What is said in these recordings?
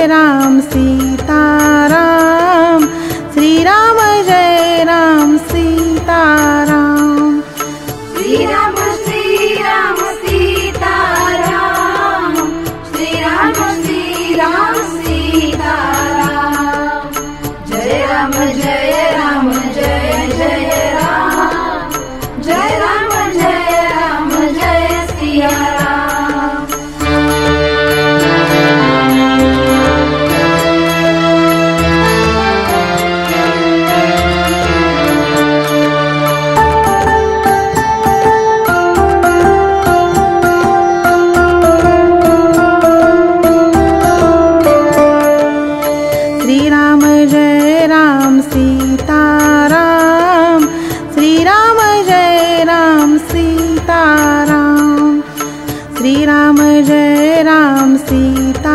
Ram Sitaram, Shri Ram Jai Ram Sitaram. Shri Ram Sitaram, Shri Ram Sitaram. Jai Ram Jai Ram Jai Jai Ram, Jai Ram Jai Siya Ram. Shri Ram Jai Ram Sitaram, Shri Ram Jai Ram Sitaram. Shri Ram Jai Ram Sitaram,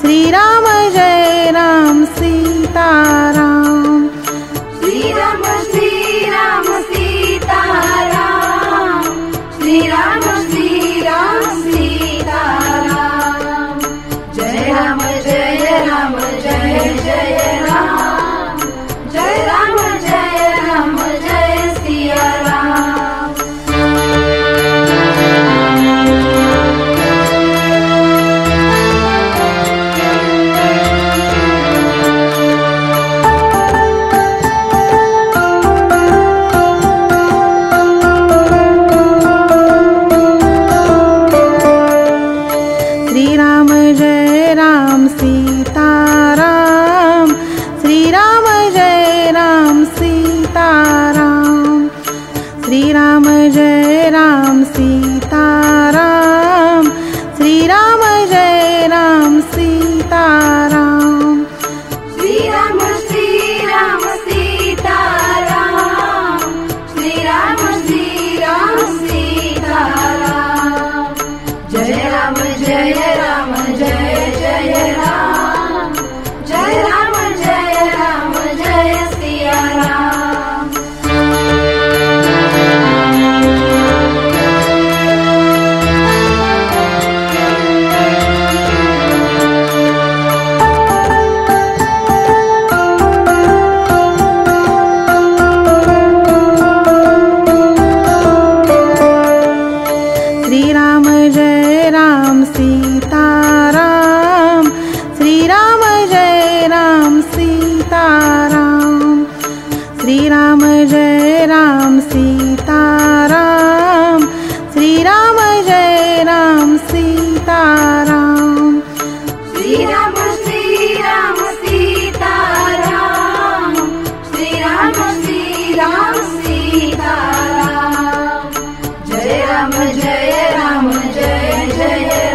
Shri Ram Jai Ram Sitaram. Shri Ram Sitaram, Shri Ram Sitaram. Jai Ram Jai Jai Ram, Jai Ram Jai Siya Ram. Shri Ram Jai Ram Sitaram, Shri Ram Jai Ram Sitaram. Shri Ram Jai Ram Sitaram, Shri Ram Jai Ram Sitaram. Shri Ram Sitaram, Shri Ram Sitaram. Jai Ram Jai Jai Ram, Jai Ram Jai Siya Ram. Shri Ram Jai Ram Sitaram, Shri Ram Jai Ram Sitaram. Shri Ram Jai Ram Sitaram, Shri Ram Jai Ram Sitaram. Shri Ram Sitaram, Shri Ram Sitaram. Jai Ram Jai Jai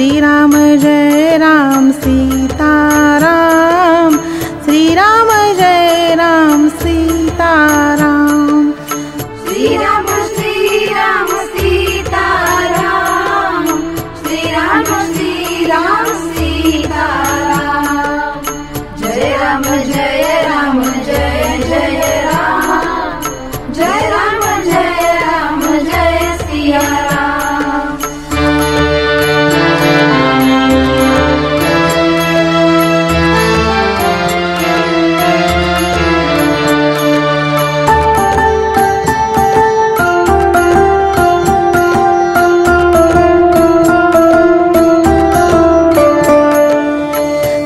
Shriram Jai Ram Sitaram Shriram Jai Ram Sitaram Shriram Shriram Sitaram Shriram Shriram Sitaram Jai Ram Jai Ram Jai Jai Ram Jai Ram Jai Siya Ram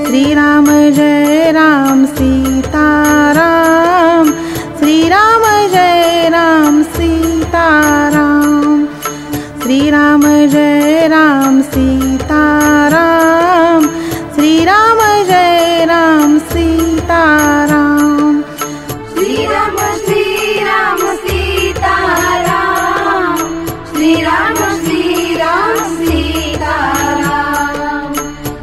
Shriram Jai Ram Sitaram Shriram Jai Ram Sitaram Shriram Jai Ram Sitaram Shriram Jai Ram Sitaram Shriram Shriram Sitaram Shriram Shriram Sitaram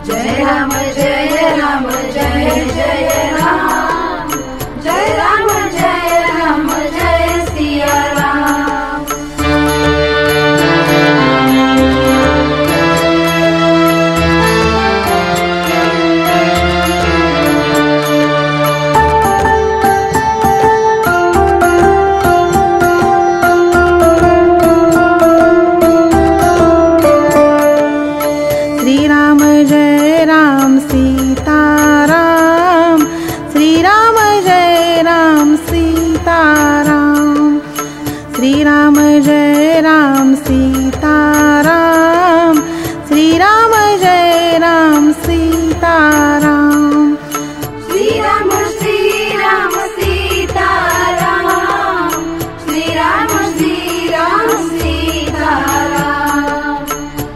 Jai Ram Jai Ram Jai Jai Ram Jai Ram Jai Siya Ram Shriram Jai Ram Sitaram Shriram Jai Ram Sitaram Shriram Jai Ram Sitaram Shriram Jai Ram Sitaram Shriram Shriram Sitaram Shriram Shriram Sitaram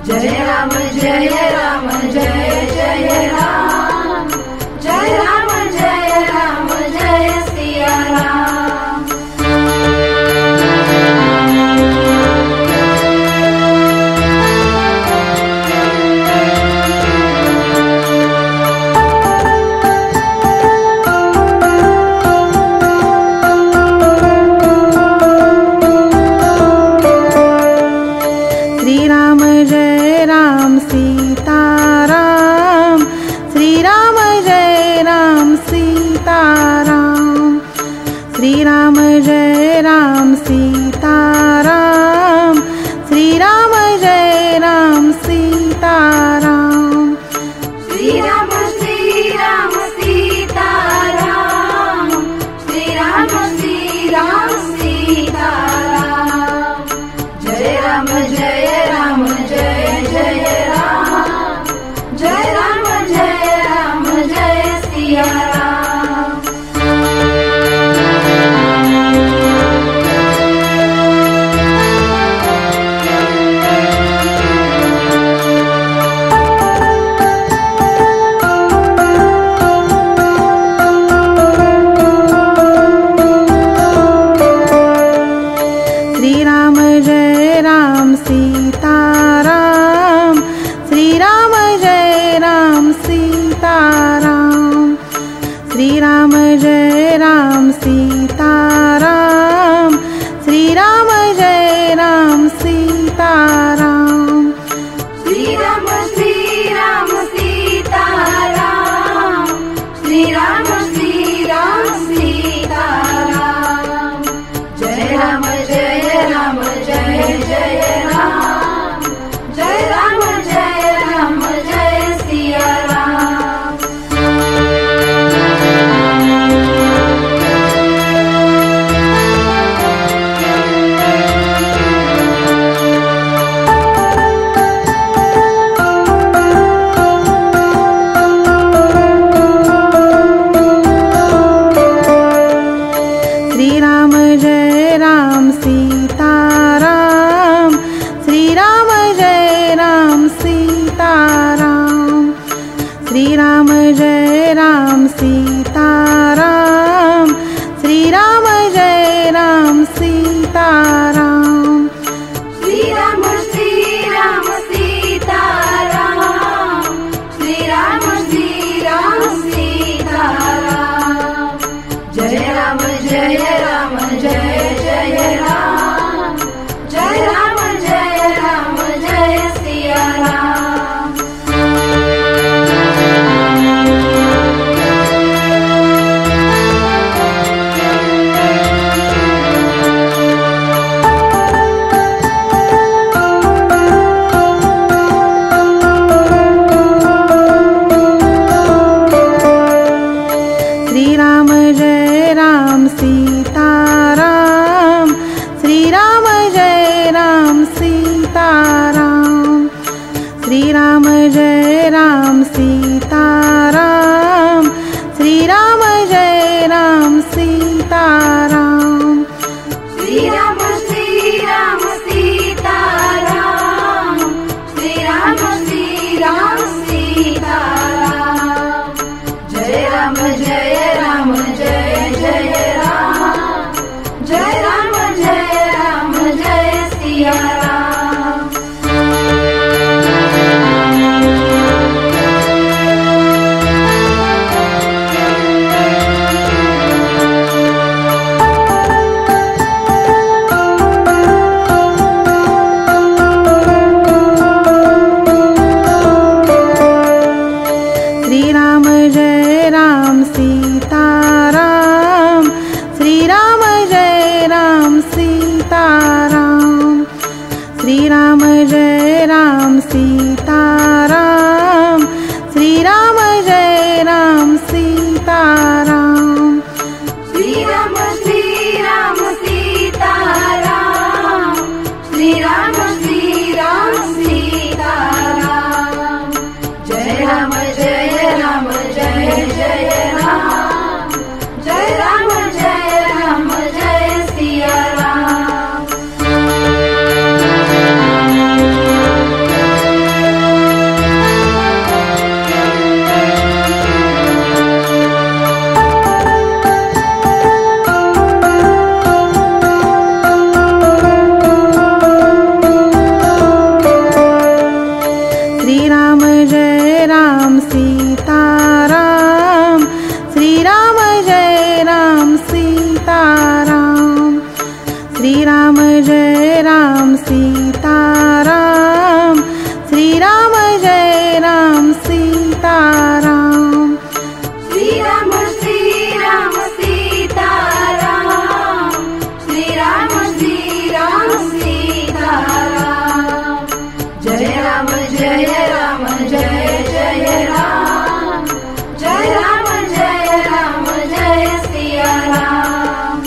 Jai Ram Jai Jai Ram Jai Ram Jai Siya Ram Shriram Jai Ram Sitaram Shriram Jai Ram Sitaram Shriram Jai Ram Sitaram Shriram Jai Ram Sitaram Shriram Shriram Sitaram Shriram Shriram Sitaram Jai Ram Jai Jai Ram Jai Ram Jai Siya Ram Shriram Jai Ram Sitaram Shriram Jai Ram Sitaram Shriram Jai Ram Sitaram Shriram Jai Ram Sitaram Shriram Shriram Sitaram Shriram Shriram Sitaram Jai Ram Jai Jai Ram Jai Ram Jai Siya Ram Shriram Jai Ram Sitaram Shriram Jai Ram Sitaram Shriram Jai Ram Sitaram Shriram Jai Ram Sitaram Shriram Shriram Sitaram Shri Ram Jai Ram Sitaram, Shri Ram Jai Ram Sitaram. Shri Ram Sitaram, Shri Ram Sitaram. Jai Ram Jai Ram Jai Jai Ram, Jai Ram Jai Siya Ram. Shri Ram Jai Ram Sitaram, Shri Ram Jai Ram Sitaram. Shri Ram Jai Ram Sitaram, Shri Ram Jai Ram Sitaram. Shri Ram Sitaram, Shri Ram Sitaram. Jai Ram Jai Ram Jai Jai Ram, Jai Ram Jai Siya Ram. Shri Ram Jai Ram Sitaram, Shri Ram Jai Ram Sitaram. Shri Ram Jai Ram Sitaram, Shri Ram Jai Ram Sitaram. Shri Ram Sitaram, Shri Ram Sitaram. Jai Ram Jai Ram Jai Jai Ram, Jai Ram Jai Siya Ram.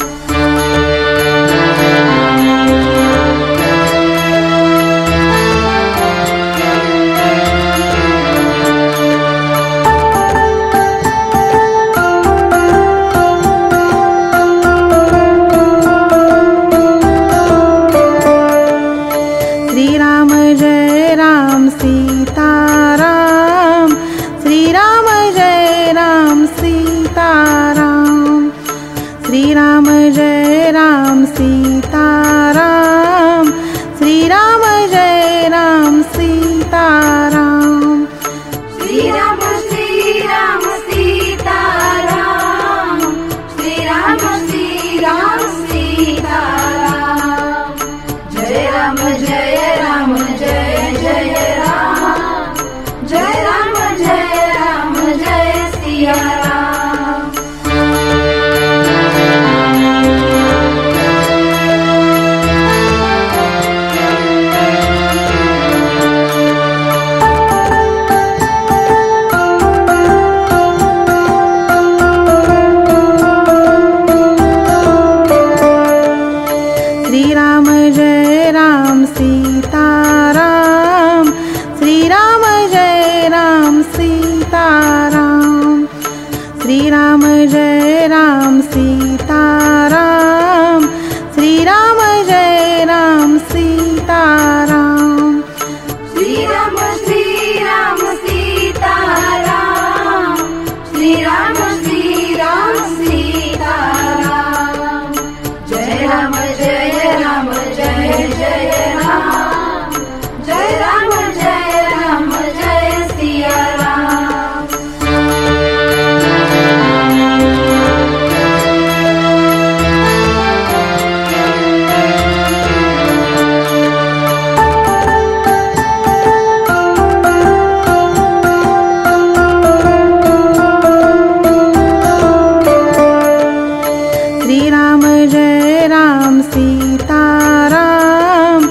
Shri Ram Jai Ram Sitaram, Shri Ram Jai Ram Sitaram. Shri Ram Jai Ram Sitaram, Shri Ram Jai Ram Sitaram. Shri Ram Sitaram, Shri Ram Sitaram. Jai Ram Jai Ram Jai Jai Ram, Jai Ram Jai Siya Ram. Shri Ram Jai Ram Sitaram, Shri Ram Jai Ram Sitaram. Shri Ram Jai Ram Sitaram, Shri Ram Jai Ram Sitaram. Shri Ram Sitaram, Shri Ram Sitaram. Jai Ram Jai Jai Ram, Jai Ram Jai Siya Ram. Shri Ram Jai Ram Sitaram,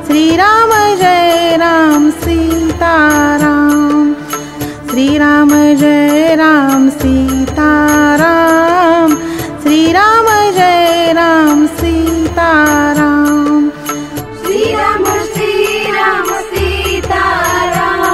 Shri Ram Jai Ram Sitaram. Shri Ram Jai Ram Sitaram, Shri Ram Jai Ram Sitaram. Shri Ram Sitaram,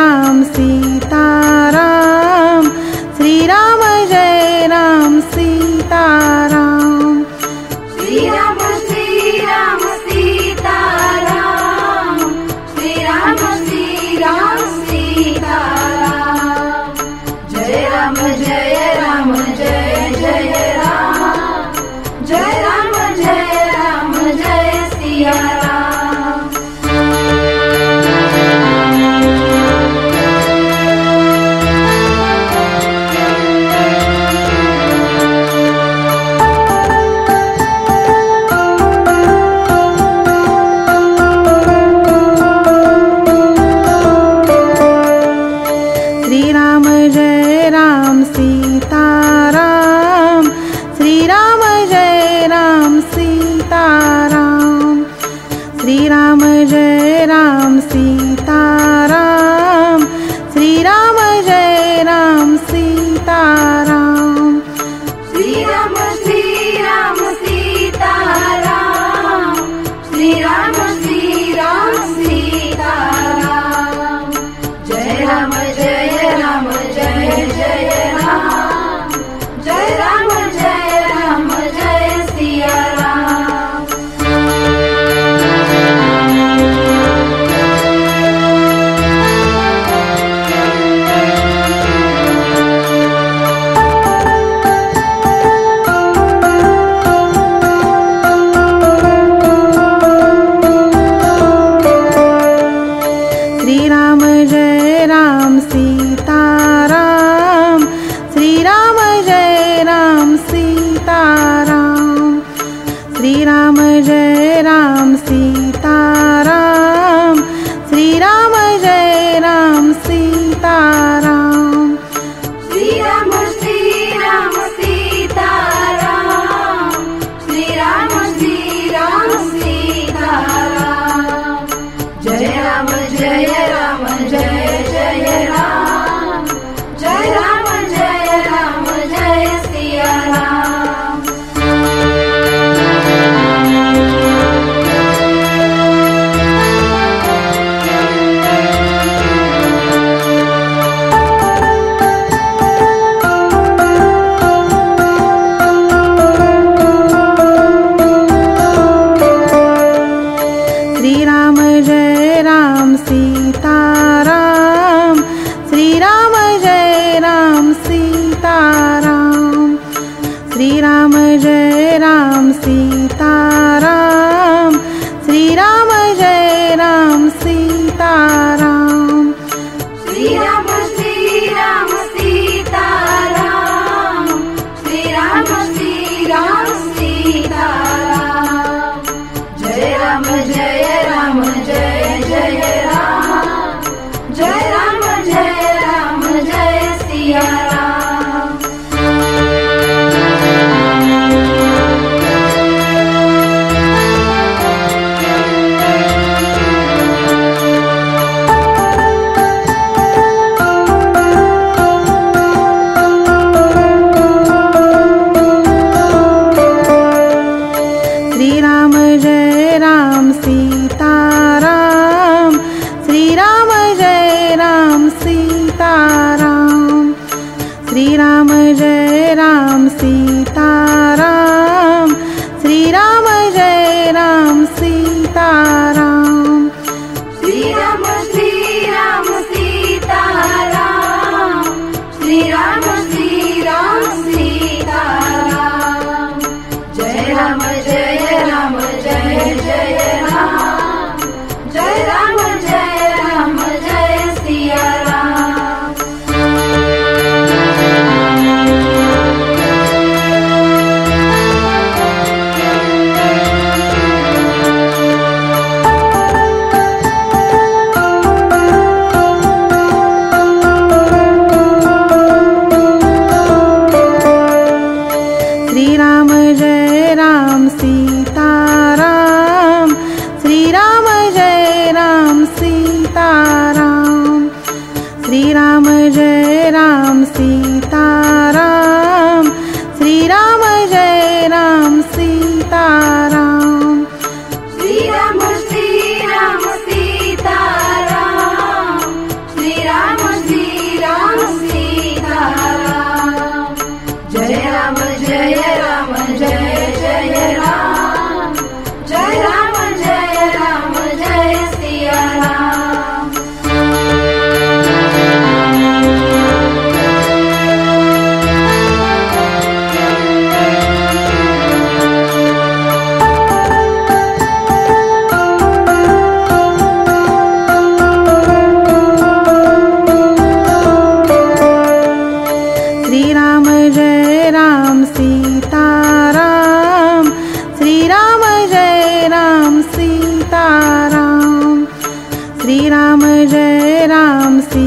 Ram Sitaram Shri Ram Jai Ram Sitaram Shri Ram Sitaram Shri Ram Sitaram Jai Ram Jai Ram Jai Jai Ram Jai Ram Jai Siya Ram Shri Ram Jai Ram Sitaram Shri Ram Jai Ram Sitaram Shri Ram Jai Ram Sitaram Shri Ram Jai Ram Sitaram Shri Ram Sitaram Shri Ram Sitaram Jai Ram Jai Jai Ram Jai Ram Jai Siya Ram Shri Ram Jai Ram Sitaram Shri Ram Jai Ram Sitaram Shri Ram Jai Ram Sitaram Shri Ram Jai Ram Sitaram Shri Ram Sitaram Shri Ram Sitaram Jai Ram Jai Jai Ram Jai Ram Jai Siya Ram Shri Ram Jai Ram Sitaram Shri Ram Jai Ram Sitaram Shri Ram Jai Ram Sitaram Shri Ram Jai Ram Sitaram Shri Ram Sitaram Shri Ram Sitaram Jai Ram Jai Jai Ram Jai Ram Jai Siya Ram Shri Ram Jai Ram Sitaram Shri Ram Jai Ram Sitaram Shri Ram Jai Ram Sitaram Shri Ram Jai Ram Sitaram Shri Ram Sitaram Shri Ram Sitaram Jai Ram Jai Jai Ram Jai Ram Jai Siya Ram Shri Ram Jai Ram Sitaram Shri Ram Jai Ram Sitaram Shri Ram Jai Ram Sitaram Shri Ram Jai Ram Sitaram Shri Ram Sitaram Shri Ram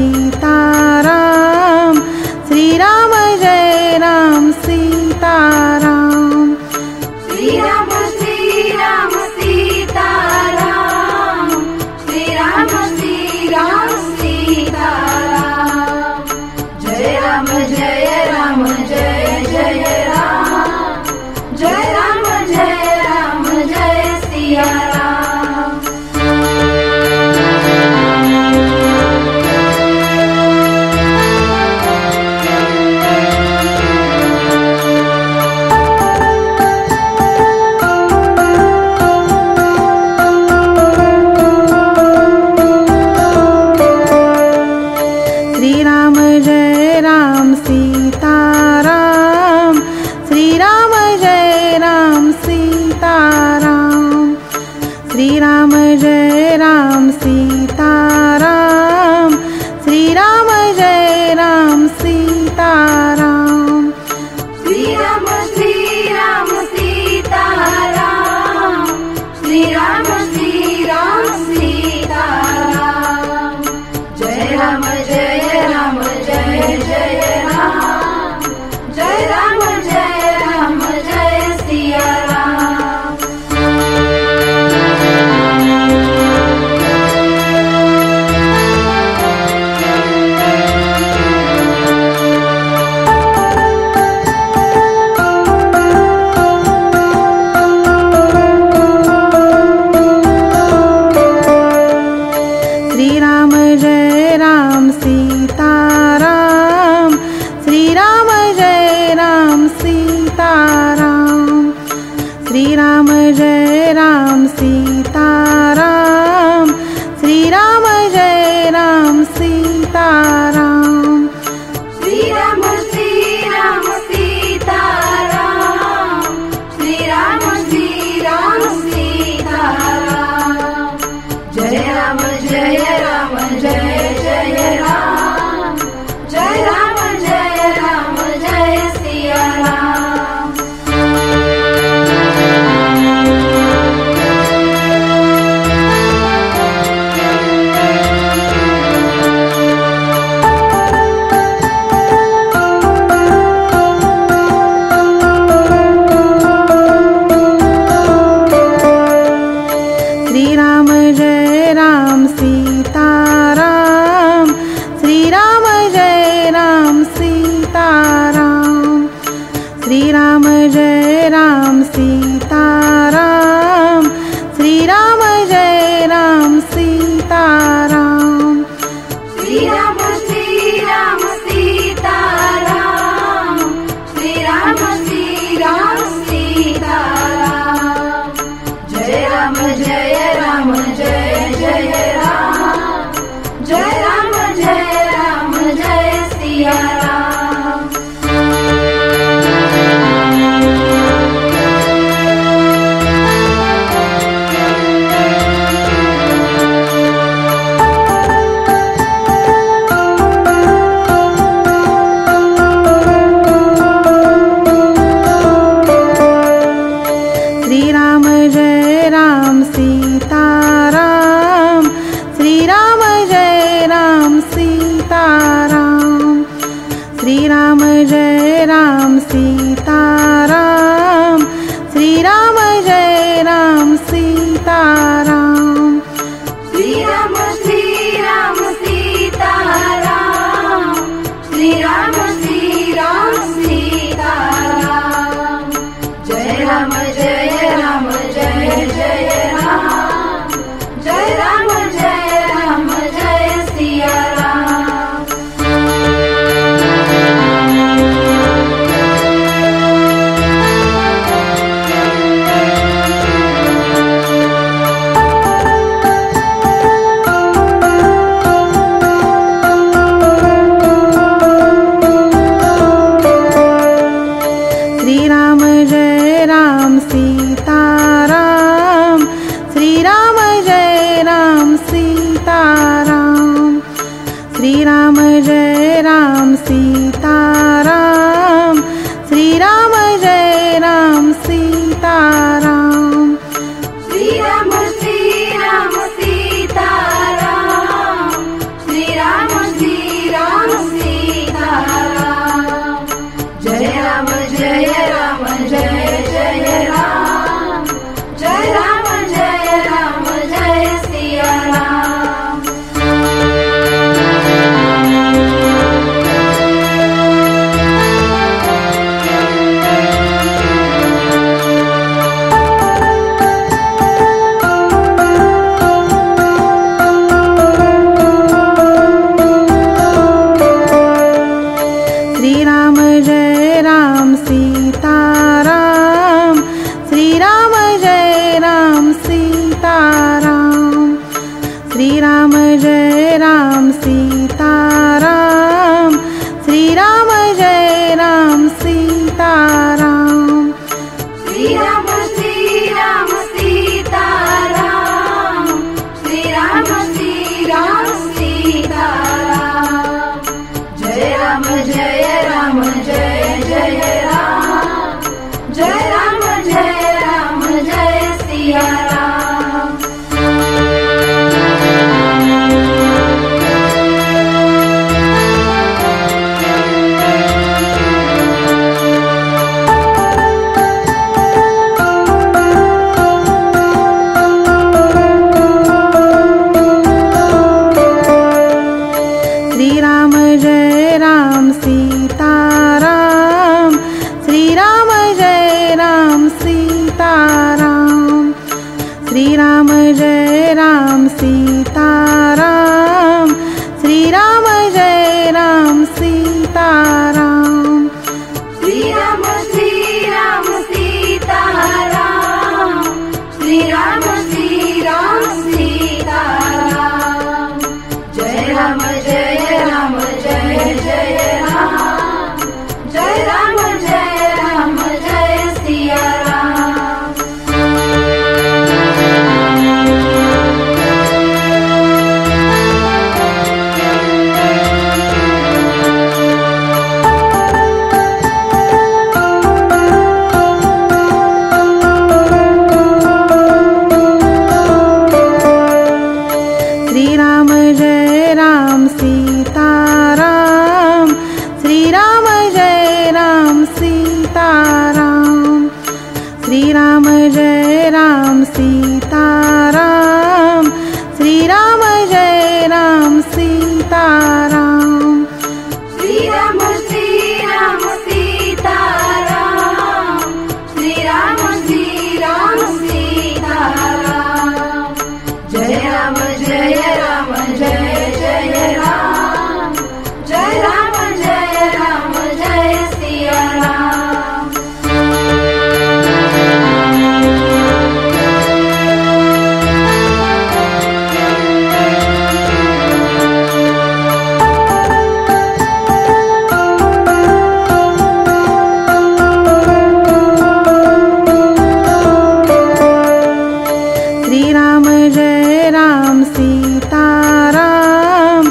Sitaram Shri Ram Jai Ram Sitaram Shri Ram Sitaram Shri Ram Sitaram Jai Ram Jai Ram Jai Jai Ram Jai Ram Jai Siya Ram Shri Ram Jai Ram Sitaram Shri Ram Jai Ram Sitaram Shri Ram Jai Ram Sitaram Shri Ram Jai Ram Sitaram Shri Ram Sitaram Shri Ram Sitaram Jai Ram Jai Ram Jai Jai Ram Jai Ram Jai Siya Ram Shri Ram Jai Ram Sitaram Shri Ram Jai Ram Sitaram Shri Ram Jai Ram Sitaram Shri Ram Jai Ram Sitaram Shri Ram Sitaram Shri Ram Sitaram Jai Ram Jai Jai Ram Jai Ram Jai Siya Ram Shri Ram Jai Ram Sitaram Shri Ram Jai Ram Sitaram Shri Ram Jai Ram Sitaram Shri Ram Jai Ram Sitaram Shri Ram Sitaram Shri Ram Sitaram Jai Ram Jai Jai Ram Jai Ram Jai Siya Ram Shri Ram Jai Ram Sitaram Shri Ram Jai Ram Sitaram Shri Ram Jai Ram Sitaram Shri Ram Jai Ram Sitaram Shri Ram Sitaram Shri Ram Sitaram Jai Ram Jai Jai Ram Jai Ram Jai Siya Ram Shri Ram Jai Ram Sitaram Shri Ram Jai Ram Sitaram Shri Ram Jai Ram Sitaram Shri Ram Jai Ram Sitaram Shri Ram Sitaram Shri Ram Jai Ram Sitaram, Shri Ram Jai Ram Sitaram, Shri Ram Jai Ram Sitaram, Shri Ram Jai Ram Sitaram, Shri Ram Sitaram, Shri Ram Sitaram, Jai Ram Jai Ram Jai Jai Ram, Jai Ram Jai Siya Ram. Shri Ram Jai Ram Sitaram, Shri Ram Jai Ram Sitaram, Shri Ram Jai Ram Sitaram, Shri Ram Jai Ram Sitaram, Shri Ram Sitaram, Shri Ram Sitaram, Jai Ram Jai Jai Ram, Jai Ram Jai Siya Ram. Shri Ram Jai Ram Sitaram,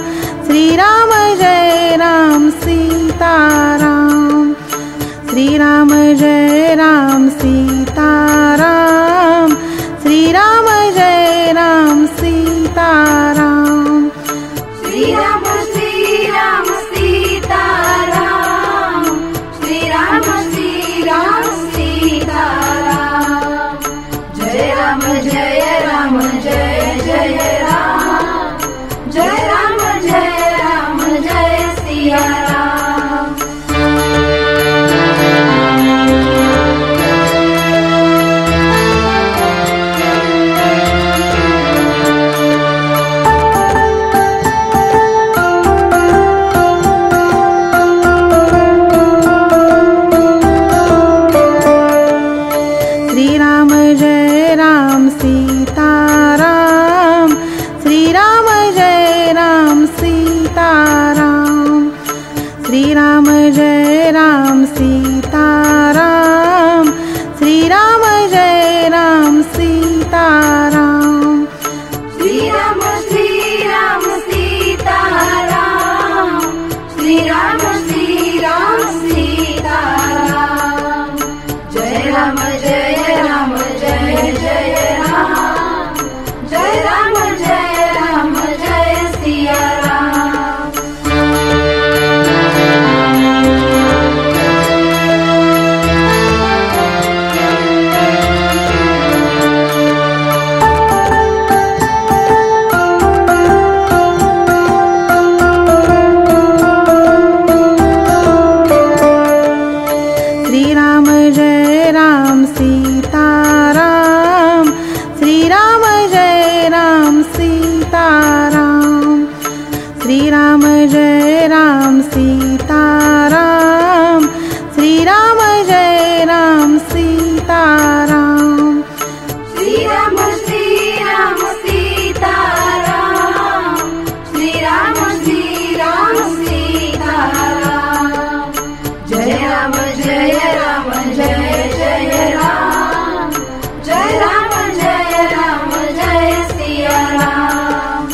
Shri Ram Jai Ram Sitaram, Shri Ram Jai Ram Sitaram, Shri Ram Jai Ram Sitaram, Shri Ram Sitaram, Shri Ram Sitaram, Jai Ram Jai Jai Ram, Jai Ram Jai Siya Ram. Shri Ram Jai Ram Sitaram, Shri Ram Jai Ram Sitaram, Shri Ram Jai Ram Sitaram, Shri Ram Jai Ram Sitaram, Shri Ram Sitaram, Shri Ram Sitaram, Jai Ram Jai Jai Ram, Jai Ram Jai Siya Ram. Shri Ram Jai Ram Sitaram, Shri Ram Jai Ram Sitaram, Shri Ram Jai Ram Sitaram, Shri Ram Jai Ram Sitaram, Shri Ram Sitaram, Shri Ram Sitaram, Jai Ram Jai Jai Ram, Jai Ram Jai Siya Ram.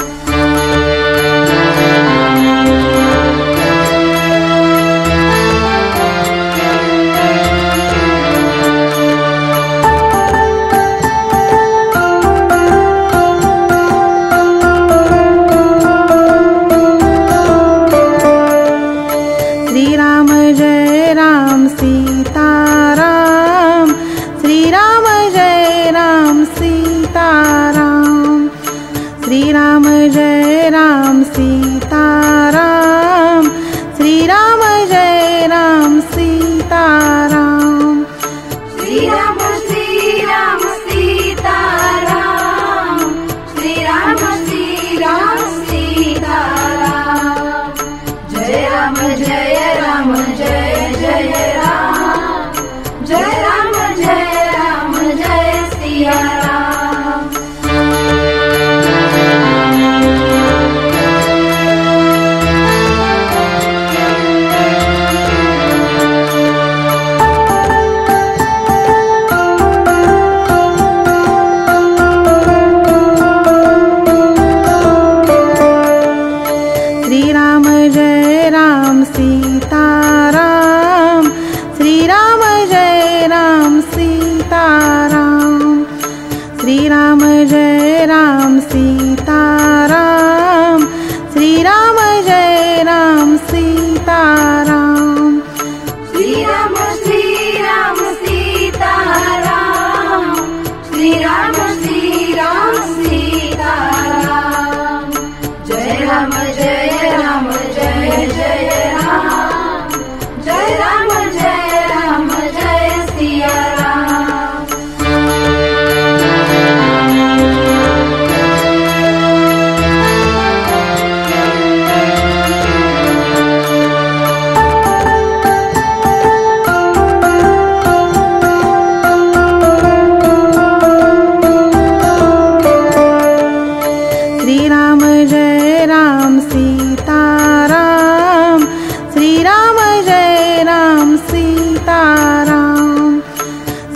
Ram Sitaram Shri Ram Jai Ram Sitaram Shri Ram Jai Ram Sitaram Shri Ram Jai Ram Sitaram Shri Ram Sitaram Shri Ram Sitaram Jai Ram Jai Ram Jai Jai Ram Jai Ram Jai Siya Ram Shri Ram Jai Ram Sitaram Shri Ram Jai Ram Sitaram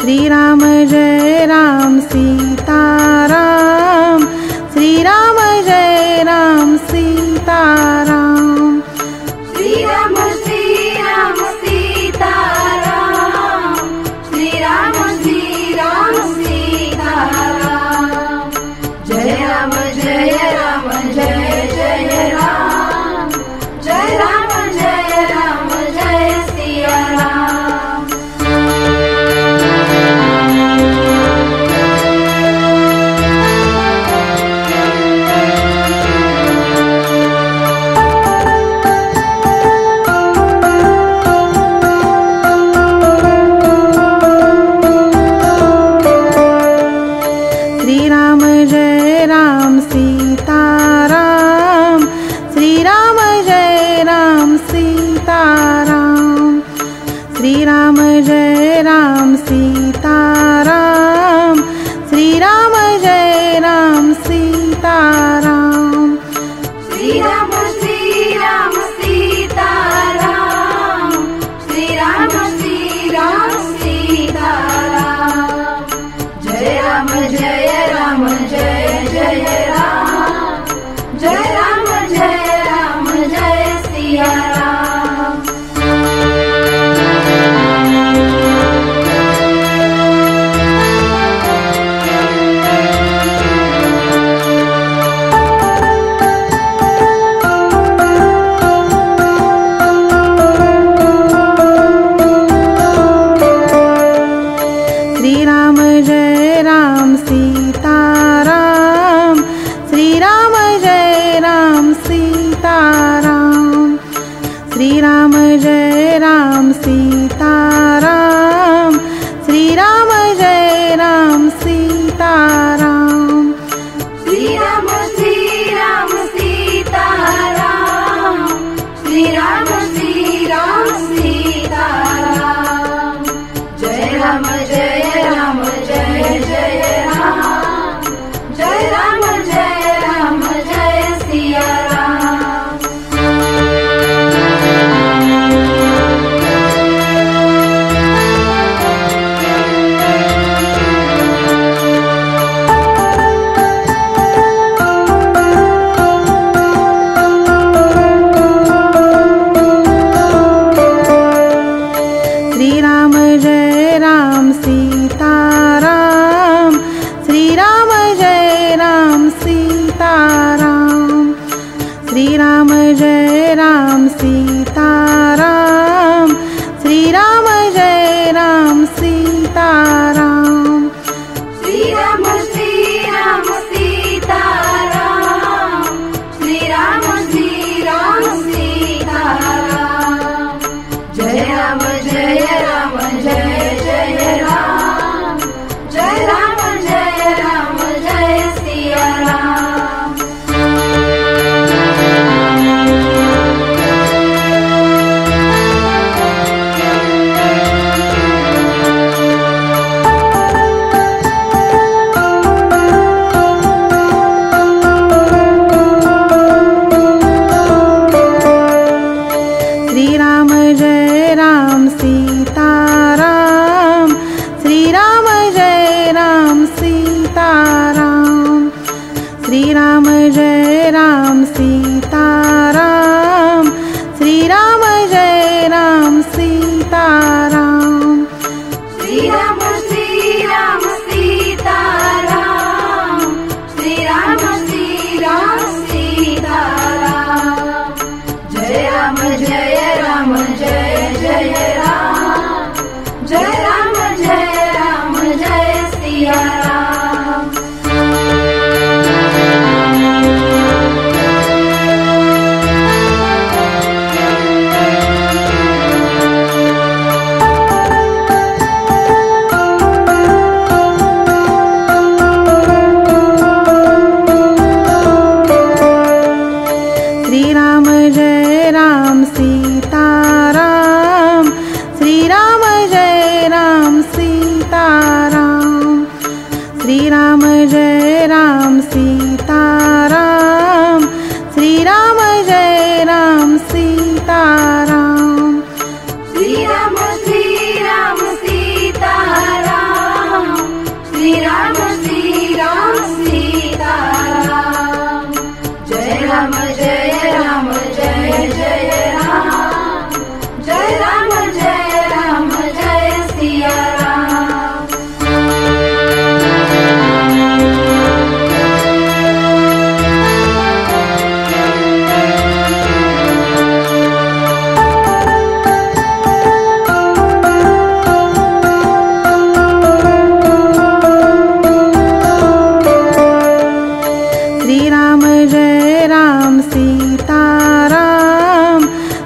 Shri Ram Jai Ram Sitaram Shri Ram Jai Ram Sitaram Shri Ram Sitaram Shri Ram Sitaram Jai Ram Jai Jai Ram Jai Ram Jai Siya Ram Shri Ram Jai Ram Sitaram Shri Ram Jai Ram Sitaram Shri Ram Jai Ram Sitaram Shri Ram Jai Ram Sitaram Shri Ram Sitaram Shri Ram Sitaram Jai Ram Jai Jai Ram Jai Ram Jai Siya Ram Shri Ram Jai Ram Sitaram Shri Ram Jai Ram Sitaram Shri Ram Jai Ram Sitaram Shri Ram Jai Ram Sitaram Shri Ram Sitaram Shri Ram Sitaram Jai Ram Jai Jai Ram Jai Ram Jai Siya Ram Shri Ram Jai Ram Sitaram Shri Ram Jai Ram Sitaram Shri Ram Jai Ram Sitaram Shri Ram Jai Ram Sitaram Shri Ram Sitaram Shri Ram Sitaram Jai Ram Jai Jai Ram Jai Ram Jai Siya Ram Shri Ram Jai Ram Sitaram Shri Ram Jai Ram Sitaram Shri Ram Jai Ram Sitaram Shri Jai Ram Jai Ram Jai Jai Ram, Jai Ram Jai Siya Ram. Shri Ram Jai Ram Sitaram, Shri Ram Jai Ram Sitaram, Shri Ram Jai Ram Sitaram, Shri Ram Jai Ram Sitaram. Shri Ram Sitaram, Shri Ram Sitaram. Jai Ram Jai Ram Jai Jai Ram, Jai Ram Jai Siya Ram. Shri Ram Jai Ram Sitaram,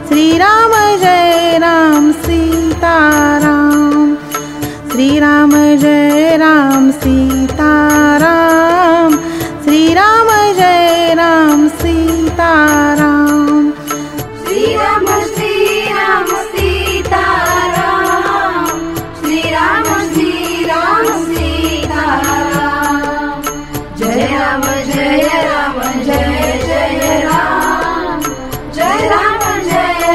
Shri Ram Jai Ram Sitaram, Shri Ram Jai Ram Sitaram, Shri Ram Jai Ram Sitaram. Shri Ram Sitaram, Shri Ram Sitaram. Jai Ram Jai Jai Ram, Jai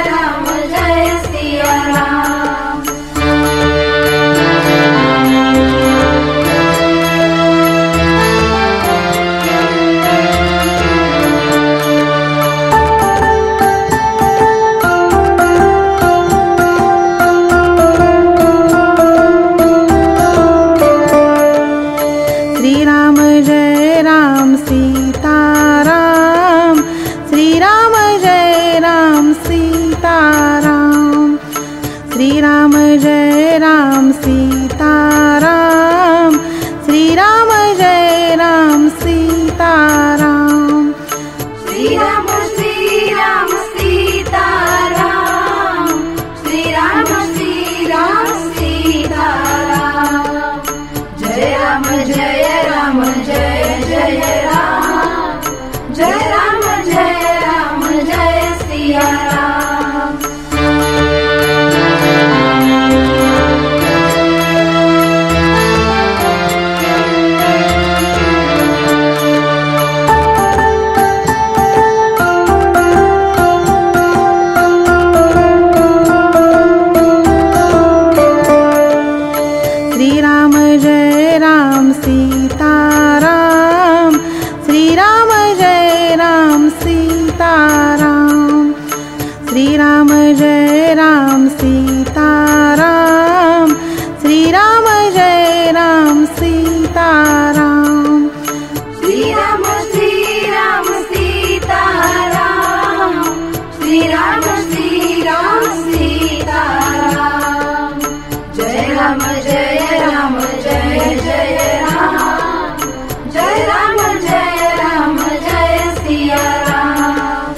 Ram Jai Siya Ram. Shri Ram Jai Ram Sitaram, Shri Ram Jai Ram Sitaram, Shri Ram Jai Ram Sitaram, Shri Ram Jai Ram Sitaram. Shri Ram Sitaram, Shri Ram Sitaram. Jai Ram Jai Jai Ram, Jai Ram Jai Siya Ram. Shri Ram Jai Ram Sitaram, Shri Ram Jai Ram Sitaram, Shri Ram Jai Ram Sitaram, Shri Ram Jai Ram Sitaram. Shri Ram Sitaram, Shri Ram Sitaram. Jai Ram Jai Jai Ram, Jai Ram Jai Siya Ram.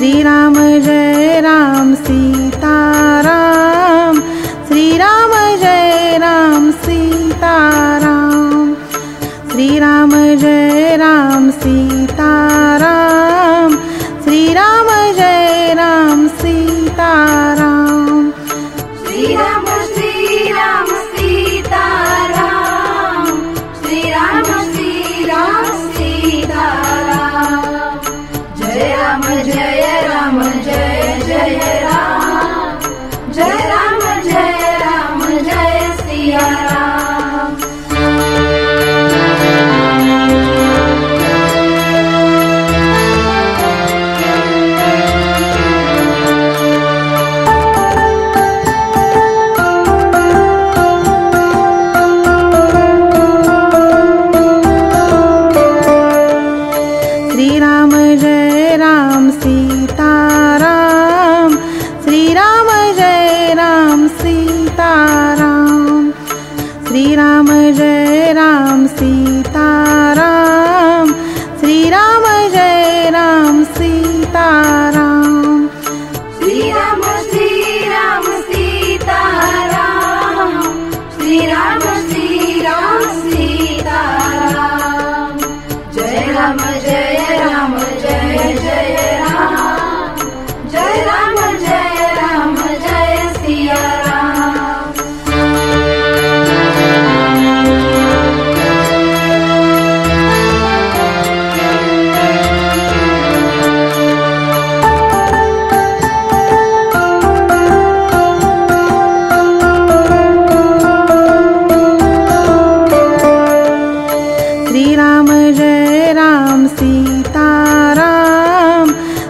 Shri Ram Jai Ram Sitaram Shri Ram Jai Ram Sitaram Shri Ram Jai Ram Sitaram Shri Ram Jai Ram Sitaram Shri Ram Sitaram Shri Ram Sitaram Jai Ram Jai Ram Jai Jai Ram Jai Ram Jai Siya Ram Shri Ram Jai Ram Sitaram Shri Ram Jai Ram Sitaram Shri Ram Jai Ram Sitaram Shri Ram Jai Ram Sitaram Shri Ram Sitaram Shri Ram Sitaram Jai Ram Jai Ram Jai Jai Ram Jai Ram Jai Siya Ram Shri Ram Jai Ram Sitaram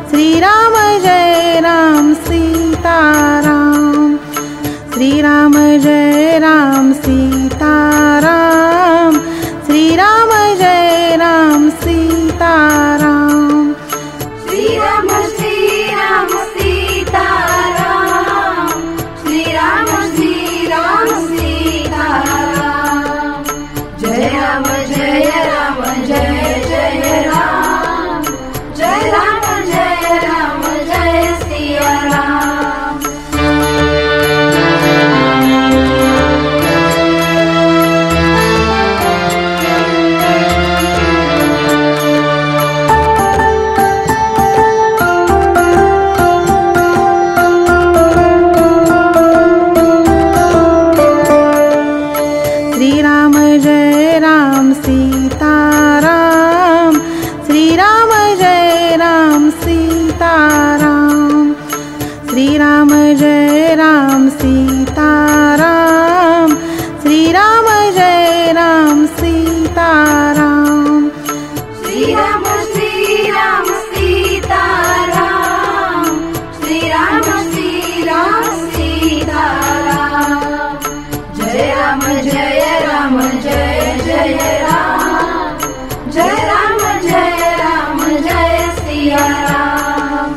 Shri Ram Jai Ram Sitaram Shri Ram Jai Ram Sitaram Shri Ram Jai Ram Sitaram Shri Ram Sitaram Shri Ram Sitaram Jai Ram Jai Jai Ram Jai Ram Jai Siya Ram Shri Ram Jai Ram Sitaram Shri Ram Jai Ram Sitaram Shri Ram Jai Ram Sitaram Shri Ram Jai Ram Sitaram Shri Ram Sitaram Shri Ram Sitaram Jai Ram Jai Jai Ram Jai Ram Jai Siya Ram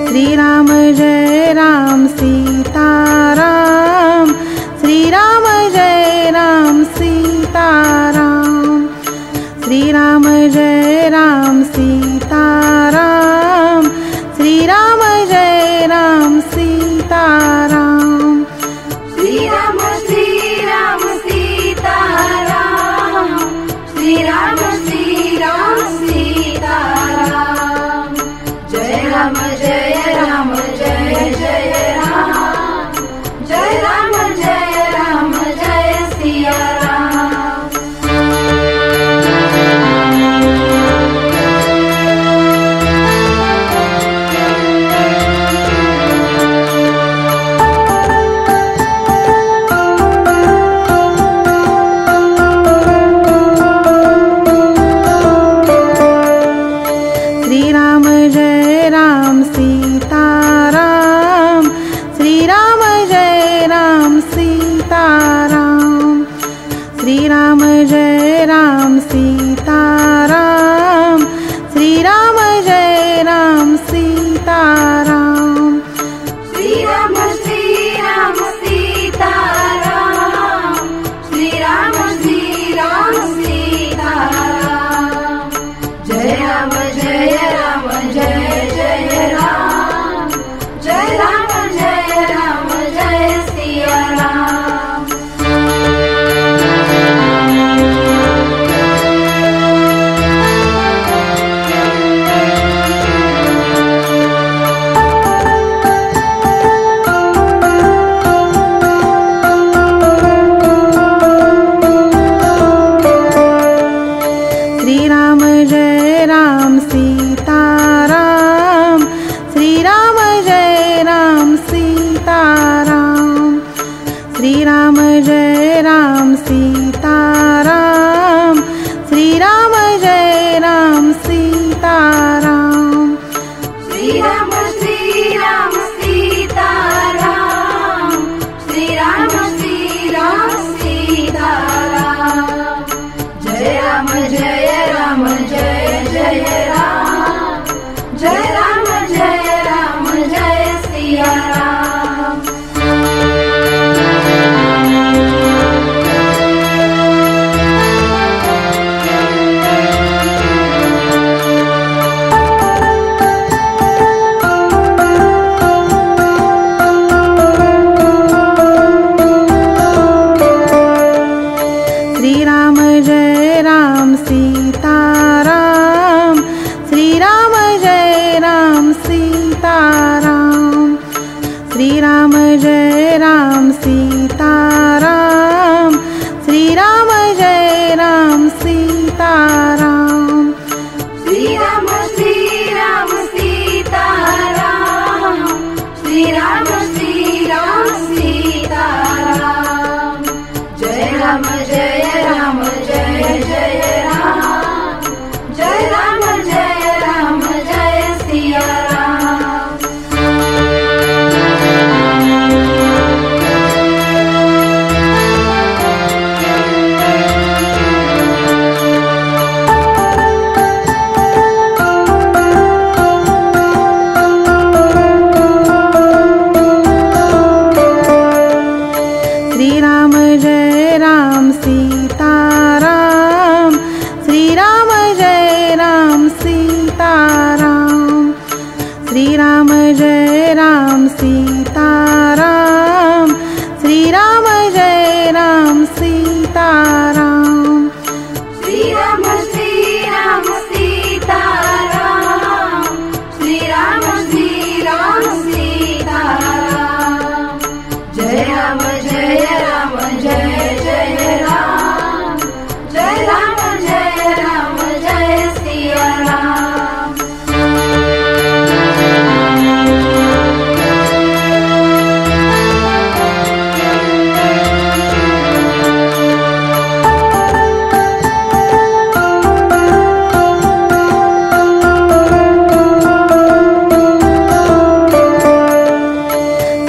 Shri Ram Jai Ram Sitaram Shri Ram Jai Ram Sitaram Shri Ram Jai Ram Sitaram Shri Ram Jai Ram Sitaram Shri Ram Sitaram Shri Ram Sitaram Jai Ram Jai Jai Ram Jai Ram Jai Siya Ram Jai Ram Jai Ram Jai Jai Ram, Jai Ram Jai Ram Jai Siya Ram. Shri Ram Jai Ram Sita Ram, Shri Ram Jai Ram Sita Ram, Shri Ram Jai Ram Sita Ram, Shri Ram Jai Ram Sita Ram. Shri Ram Sita Ram, Shri Ram Sita Ram. Jai Ram Jai Ram Jai Jai Ram, Jai Ram Jai Siya Ram. Shri Ram Jai Ram Sita Ram, Shri Ram Jai Ram Sita Ram, Shri Ram Jai Ram Sita Ram, Shri Ram Jai Ram Sita Ram. Shri Ram Sita Ram, Shri Ram Sita Ram. Jai Ram Jai Ram Jai Jai Ram, Jai Ram Jai Siya Ram. Shri Ram Jai Ram Sita Ram, Shri Ram Jai Ram Sita Ram, Shri Ram Jai Ram Sita Ram, Shri Ram Jai Ram Sita Ram. Shri Ram Sita Ram, Shri Ram Sita Ram. Jai Ram Jai Jai Ram, Jai Ram Jai Siya Ram.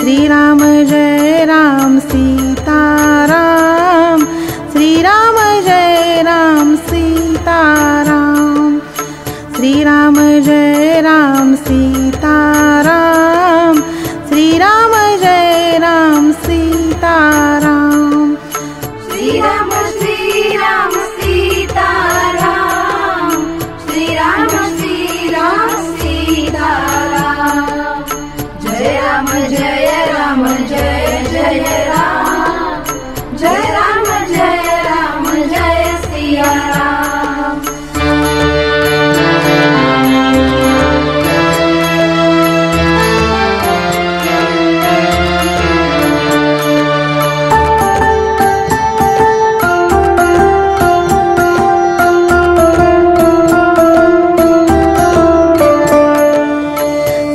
Shri Ram Jai Ram Sita Ram, Shri Ram Jai Ram Sita Ram, Shri Ram Jai Ram Sita Ram, Shri Ram Jai Ram Sita Ram. Shri Ram Sita Ram, Shri Ram Sita Ram. Jai Ram Jai Jai Ram, Jai Ram Jai Siya Ram.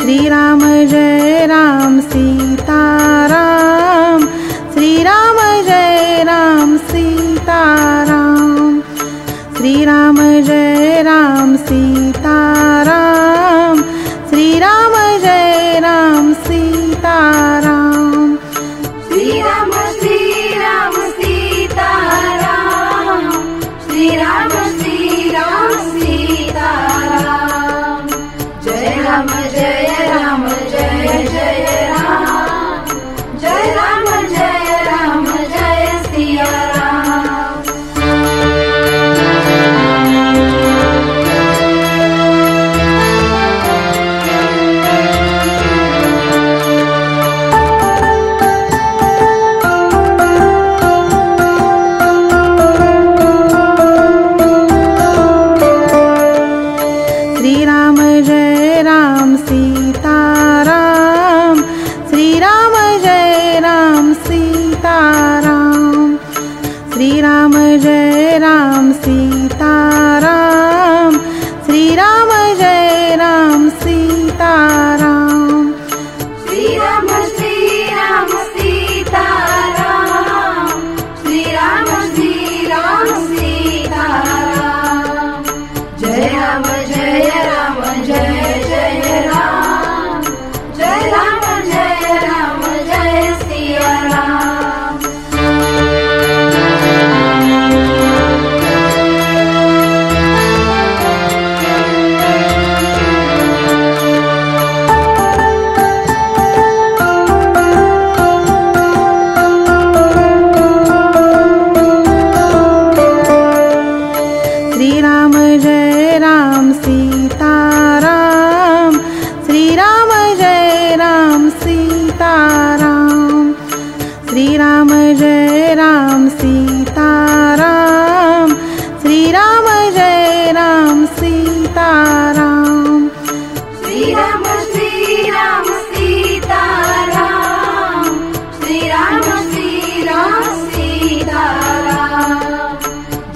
Shri Ram Jai Ram Sita Ram, Shri Ram Jai Ram Sita Ram, Shri Ram Jai Ram Sita Ram, Shri Ram Jai Ram Sita Ram. Shri Ram Sita Ram, Shri Ram Sita Ram. Jai Ram Jai Jai Ram, Jai Ram Jai Siya Ram. Ram Sitaram, Shri Ram Jai Ram Sitaram, Shri Ram Jai Ram Sitaram, Shri Ram Jai Ram Sitaram, Shri Ram Sitaram, Shri Ram Sitaram, Jai Ram Jai Ram Jai Jai Ram, Jai Ram Jai Ram Jai Siya Ram. Shri Ram Jai Ram Sitaram, Shri Ram Jai Ram Sitaram, Shri Ram Jai Ram Sitaram, Shri Ram Jai Ram Sitaram, Shri Ram Sitaram, Shri Ram Sitaram,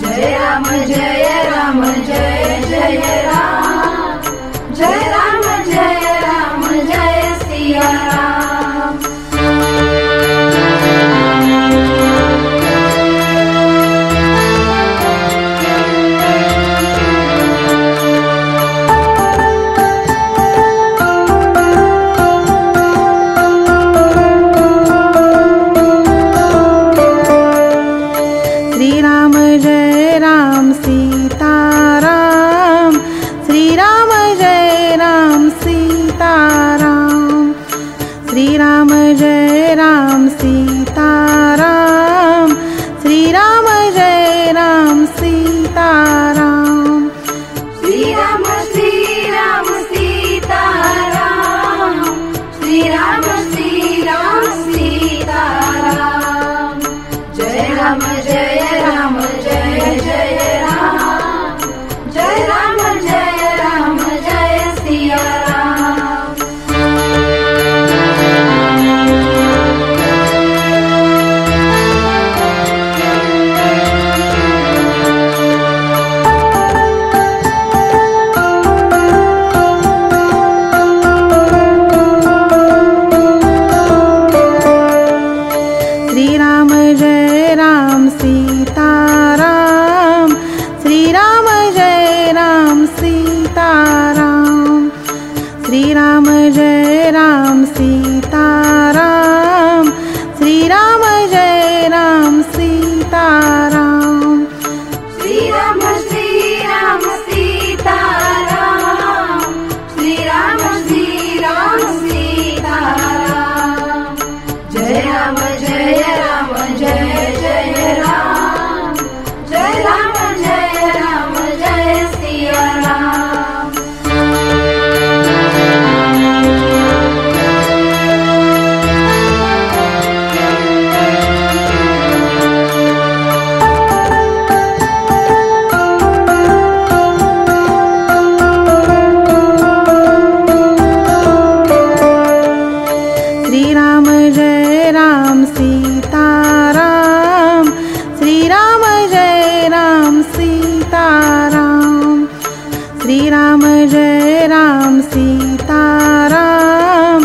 Jai Ram Jai Ram Jai Jai Ram, Jai Ram Jai Siya Ram. Shri Ram Jai Ram Sitaram, Shri Ram Jai Ram Sitaram, Shri Ram Jai Ram Sitaram, Shri Ram Jai Ram Sitaram, Shri Ram Sitaram, Shri Ram Sitaram, Jai Ram Jai Jai Ram, Jai Ram Jai Siya Ram. Shri Ram Jai Ram Sitaram, Shri Ram Jai Ram Sitaram, Shri Ram Jai Ram Sitaram, Shri Ram Jai Ram Sitaram, Shri Ram Sitaram, Shri Ram Sitaram, Jai Ram Jai Jai Ram, Jai Ram Jai Siya Ram. Shri Ram Jai Ram Sitaram, Shri Ram Jai Ram Sitaram, Shri Ram Jai Ram Sitaram,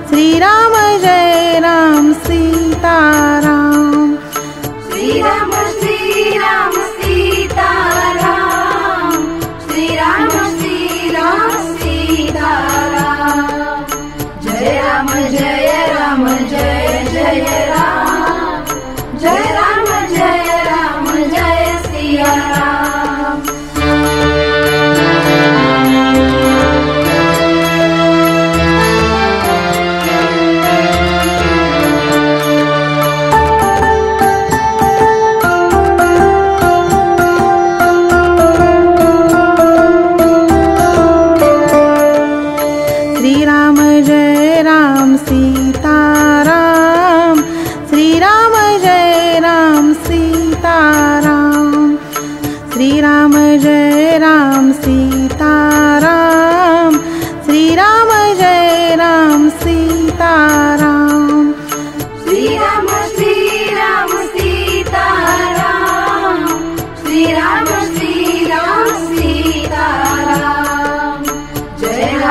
Shri Ram Jai Ram Sitaram, Shri Ram Sitaram, Shri Ram Sitaram, Jai Ram Jai Jai Ram, Jai Ram Jai Siya Ram.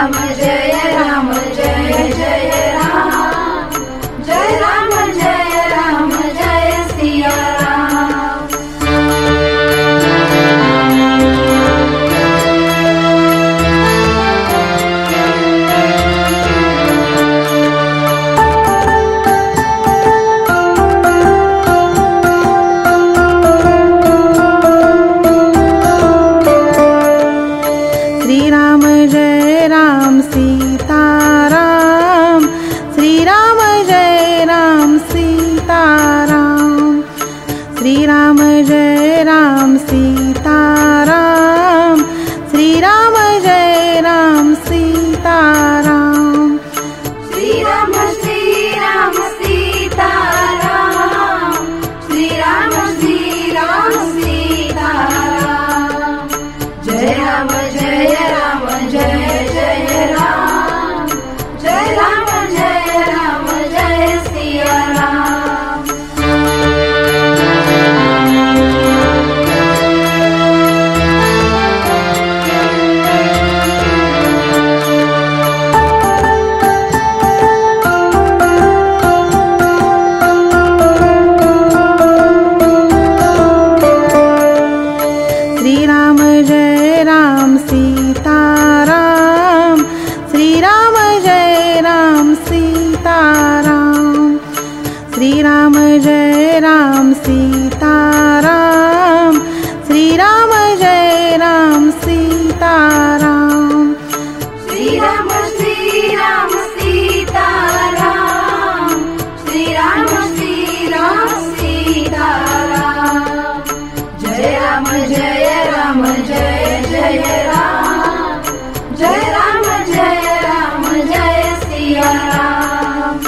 Ram Jai Ram Jai Jai Ram Jai Ram Jai Siya Ram. Shri Ram Jai Ram Sita Ram, Shri Ram Jai Ram Sita Ram, Shri Ram Jai Ram Sita Ram, Shri Ram Jai Ram Sita Ram. Shri Ram Sita Ram, Shri Ram Sita Ram. Jai Ram Jai Jai Ram Jai Ram Jai Siya Ram. Shri Ram Jai Ram Sita Ram, Shri Ram Jai Ram Sita Ram, Shri Ram Jai Ram Sita Ram, Shri Ram Jai Ram Sita Ram. Shri Ram Sita Ram, Shri Ram Sita Ram. Jai Ram Jai Jai Ram Jai Ram Jai Siya Ram.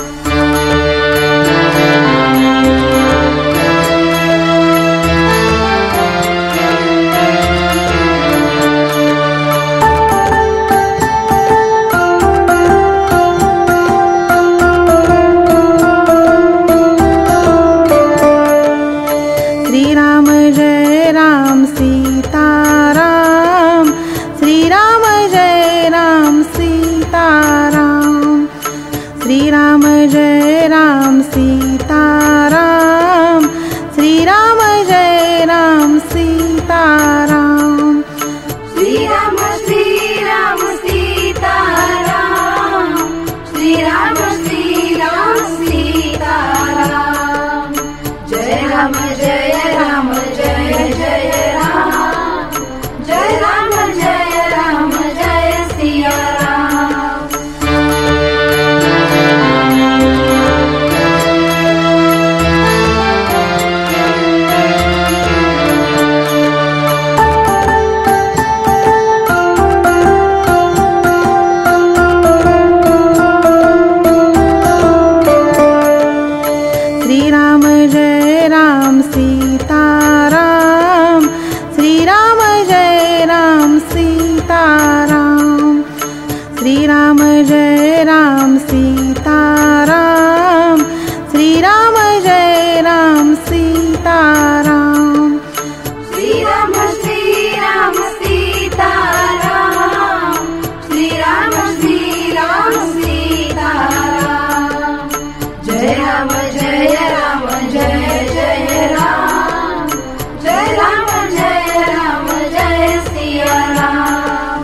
Shri Ram Jai Ram Sita Ram, Shri Ram Jai Ram Sita Ram, Shri Ram Jai Ram Sita Ram, Shri Ram Jai Ram Sita Ram. Shri Ram Sita Ram, Shri Ram Sita Ram. Jai Ram Jai Jai Ram Jai Ram Jai Siya Ram. Shri Ram Jai Ram Sita Ram, Shri Ram Jai Ram Sita Ram, Shri Ram Jai Ram Sita Ram, Shri Ram Jai Ram Sita Ram. Shri Ram Sita Ram, Shri Ram Sita Ram. Jai Ram Jai Jai Ram Jai Ram Jai Siya Ram.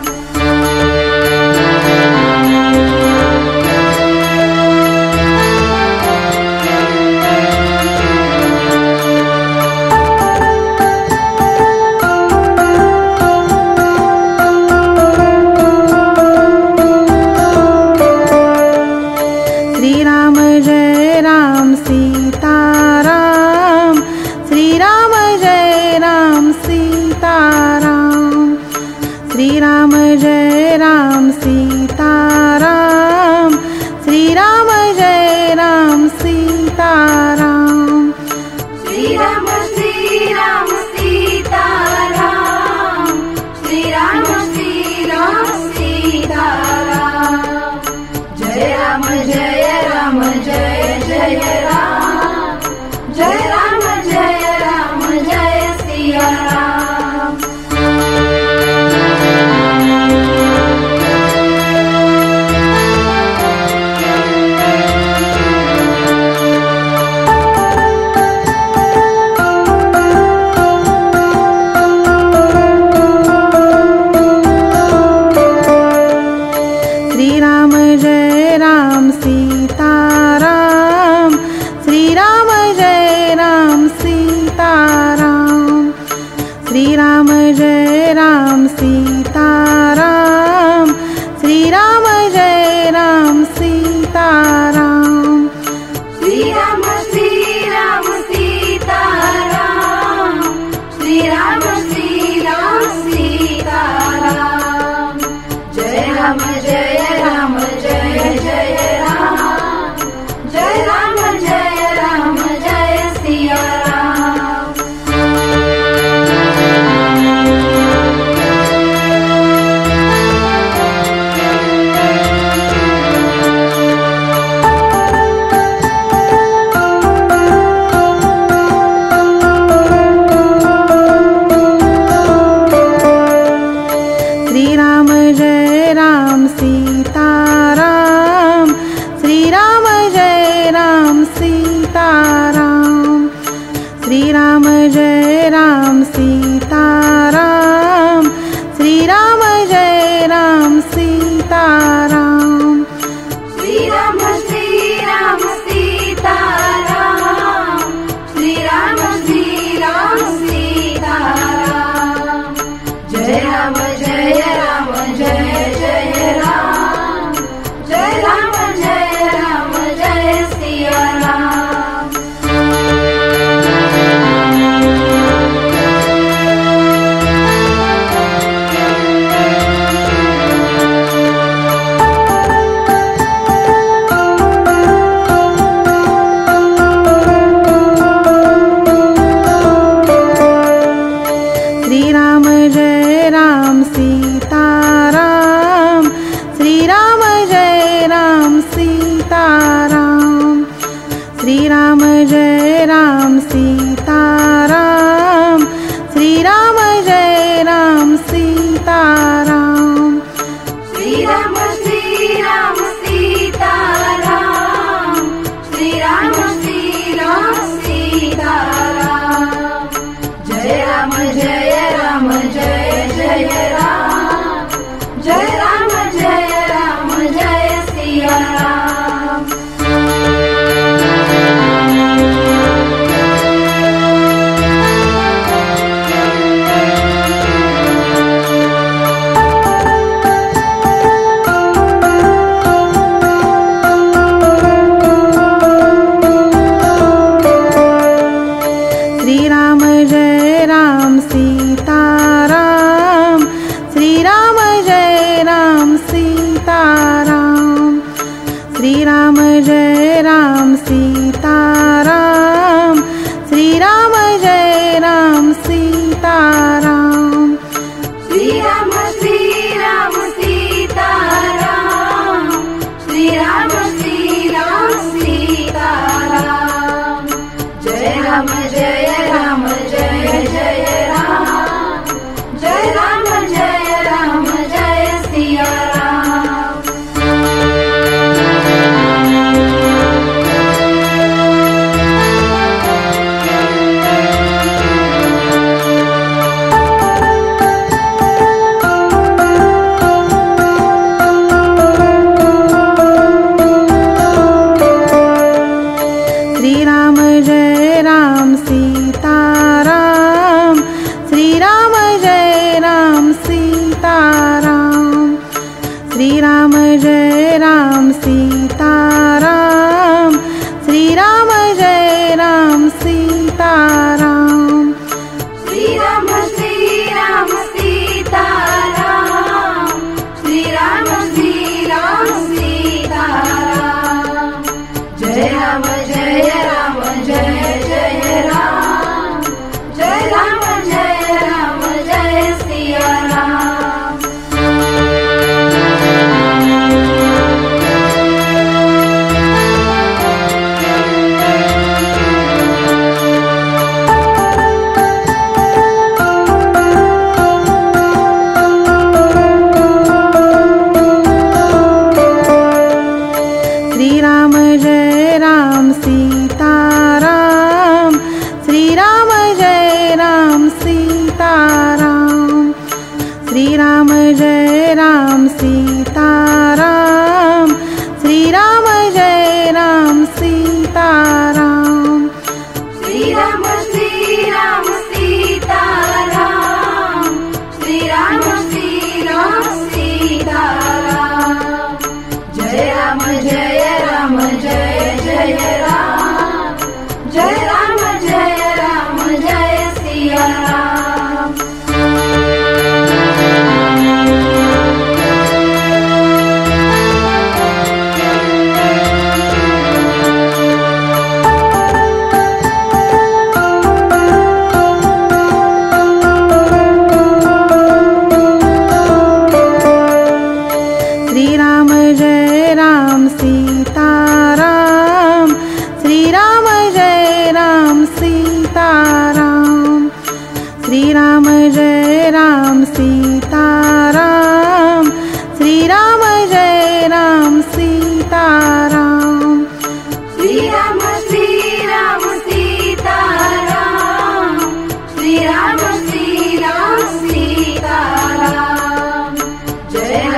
Shri Ram Jai Ram Sita Ram, Shri Ram Jai Ram Sita Ram, Shri Ram Jai Ram Sita Ram, Shri Ram Jai Ram Sita Ram. Shri Ram Sita Ram, Shri Ram Sita Ram. Jai Ram Jai Jai Ram Jai Ram Jai Siya Ram. Ram Jai Ram Sitaram, Shri Ram Jai Ram Sitaram, Shri Ram Jai Ram Sitaram, Shri Ram Jai Ram Sitaram, Shri Ram Sitaram, Shri Ram Sitaram, Jai Ram Jai Ram Jai Jai Ram, Jai Ram Jai Siya Ram. Shri Ram Jai Ram Sitaram, Shri Ram Jai Ram Sitaram, Shri Ram Jai Ram Sitaram, Shri Ram Jai Ram Sitaram, Shri Ram Sitaram, Shri Ram Sitaram, Jai Ram Jai Jai Ram, Jai Ram Jai Siya Ram. Shri Ram Jai Ram Sitaram, Shri Ram Jai Ram Sitaram, Shri Ram Jai Ram Sitaram, Shri Ram Jai Ram Sitaram, Shri Ram Sitaram, Shri Ram Sitaram, Jai Ram Jai Jai Ram, Jai Ram Jai Siya Ram.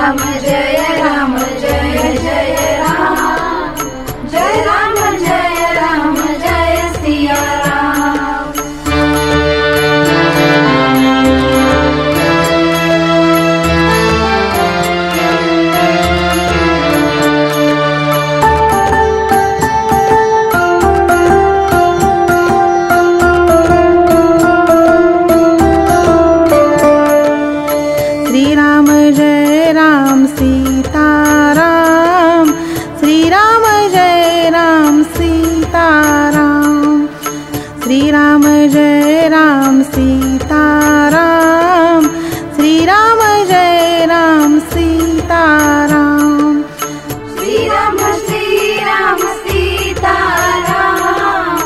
Ram Jai Ram Jai Jai Ram, Jai Ram Jai Siya Ram. Shri Ram Jai Ram Sita Ram, Shri Ram Jai Ram Sita Ram, Shri Ram Jai Ram Sita Ram, Shri Ram Jai Ram Sita Ram. Shri Ram Sita Ram,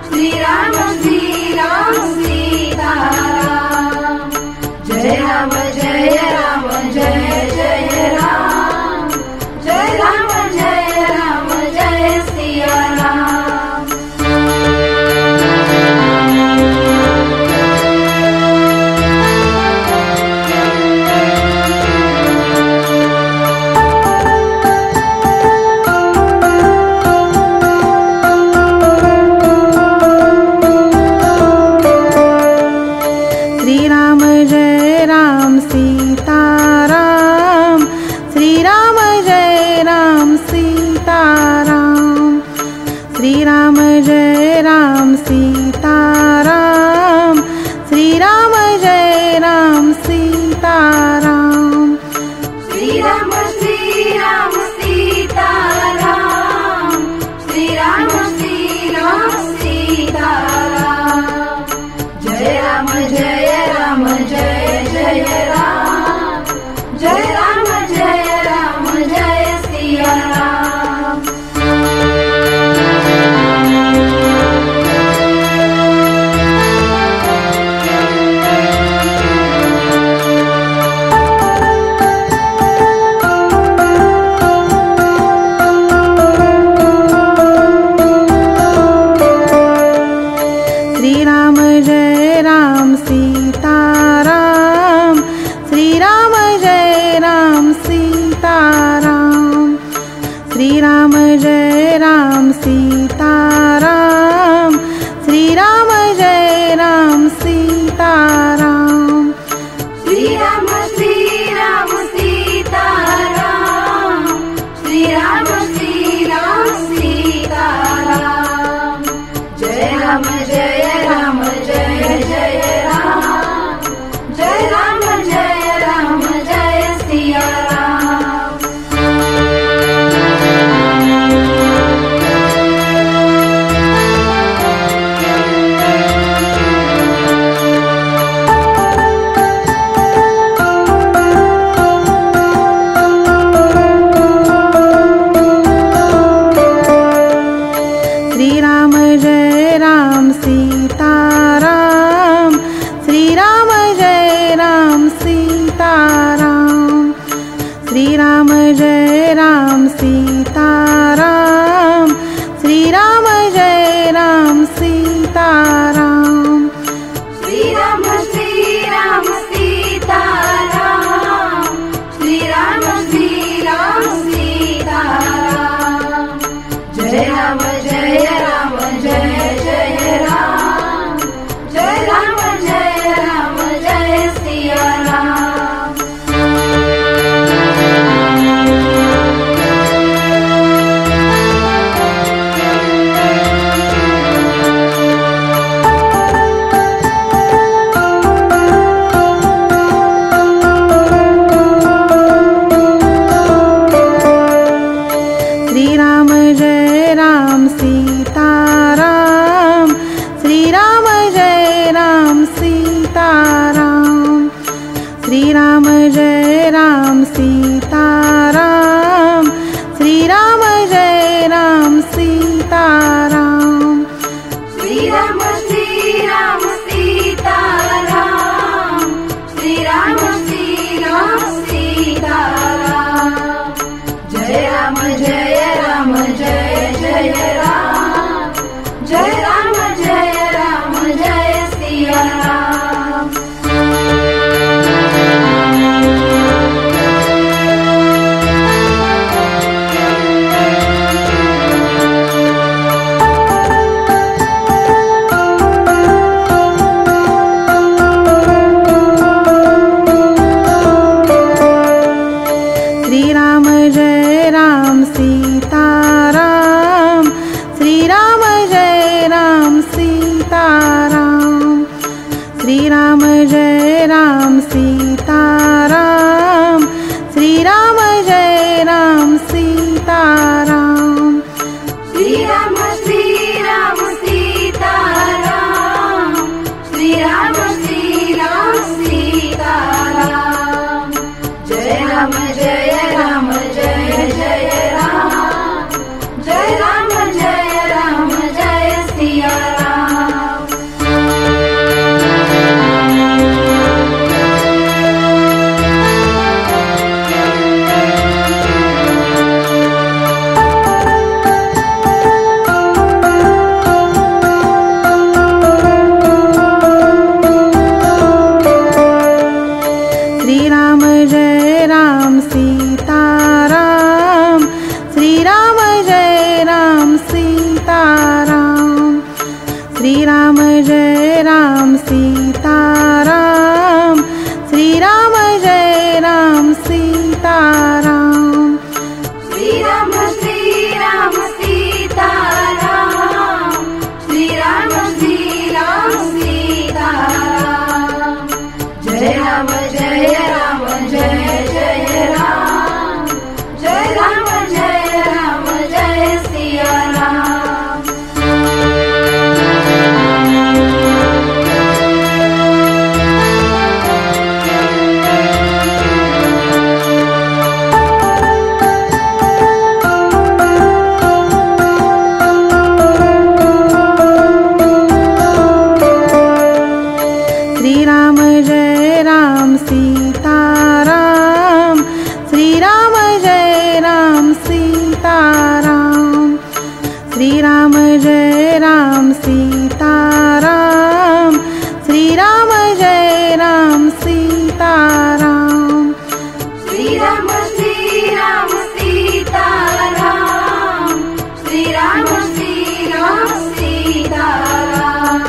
Shri Ram Sita Ram. Jai Ram Jai Jai Ram, Jai Ram Jai Siya Ram. Shri Ram Jai Ram Sita Ram, Shri Ram Jai Ram Sita Ram, Shri Ram Jai Ram Sita Ram, Shri Ram Jai Ram Sita Ram. Shri Ram Sita Ram, Shri Ram Sita Ram. Jai Ram Jai Jai Ram, Jai Ram Jai Siya Ram. Shri Ram Jai Ram Sita Ram, Shri Ram Jai Ram Sita Ram, Shri Ram Jai Ram Sita Ram, Shri Ram Jai Ram Sita Ram. Shri Ram Sita Ram, Shri Ram Sita Ram. Jai Ram Jai Jai Ram, Jai Ram Jai Siya Ram. Shri Ram Jai Ram Sita Ram, Shri Ram Jai Ram Sita Ram, Shri Ram Jai Ram Sita Ram, Shri Ram Jai Ram Sita Ram. Shri Ram Sita Ram, Shri Ram Sita Ram. Jai Ram Jai Jai Ram, Jai Ram Jai Siya Ram. Shri Ram Jai Ram Sita Ram, Shri Ram Jai Ram Sita Ram, Shri Ram Jai Ram Sita Ram, Shri Ram Jai Ram Sita Ram. Shri Ram Sita Ram, Shri Ram Sita Ram. Jai Ram Jai Jai Ram, Jai Ram Jai Siya Ram. Shri Ram Jai Ram Sitaram, Shri Ram Jai Ram Sitaram, Shri Ram Jai Ram Sitaram, Shri Ram Jai Ram Sitaram, Shri Ram Sitaram, Shri Ram Sitaram, Jai Ram Jai Ram Jai Jai Ram, Jai Ram Jai Siya Ram. Shri Ram Jai Ram Sitaram, Shri Ram Jai Ram Sitaram, Shri Ram Jai Ram Sitaram, Shri Ram Jai Ram Sitaram, Shri Ram Sitaram, Shri Ram Sitaram, Jai Ram Jai Jai Ram, Jai Ram Jai Siya Ram. Shri Ram Jai Ram Sitaram, Shri Ram Jai Ram Sitaram, Shri Ram Jai Ram Sitaram, Shri Ram Jai Ram Sitaram, Shri Ram Sitaram, Shri Ram Sitaram,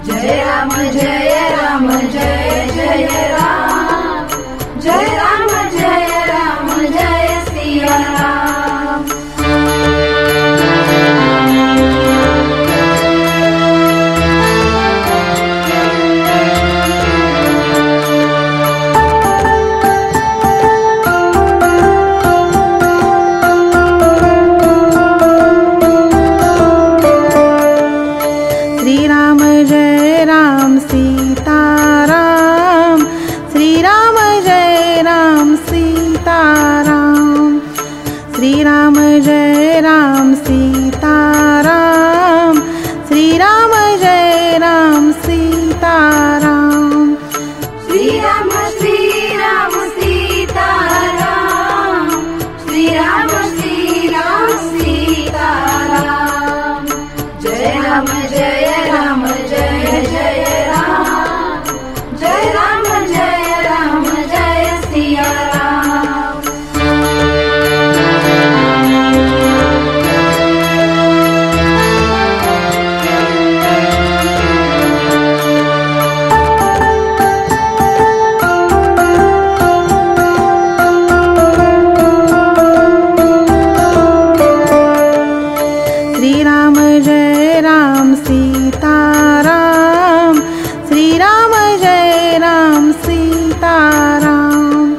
Jai Ram Jai Jai Ram, Jai Ram Jai Siya Ram. Shri Ram Jai Ram Sitaram, Shri Ram Jai Ram Sitaram, Shri Ram Jai Ram Sitaram, Shri Ram Jai Ram Sitaram, Shri Ram Sitaram, Shri Ram Sitaram, Jai Ram Jai Jai Ram, Jai Ram Jai Siya Ram. Shri Ram Jai Ram Sitaram, Shri Ram Jai Ram Sitaram,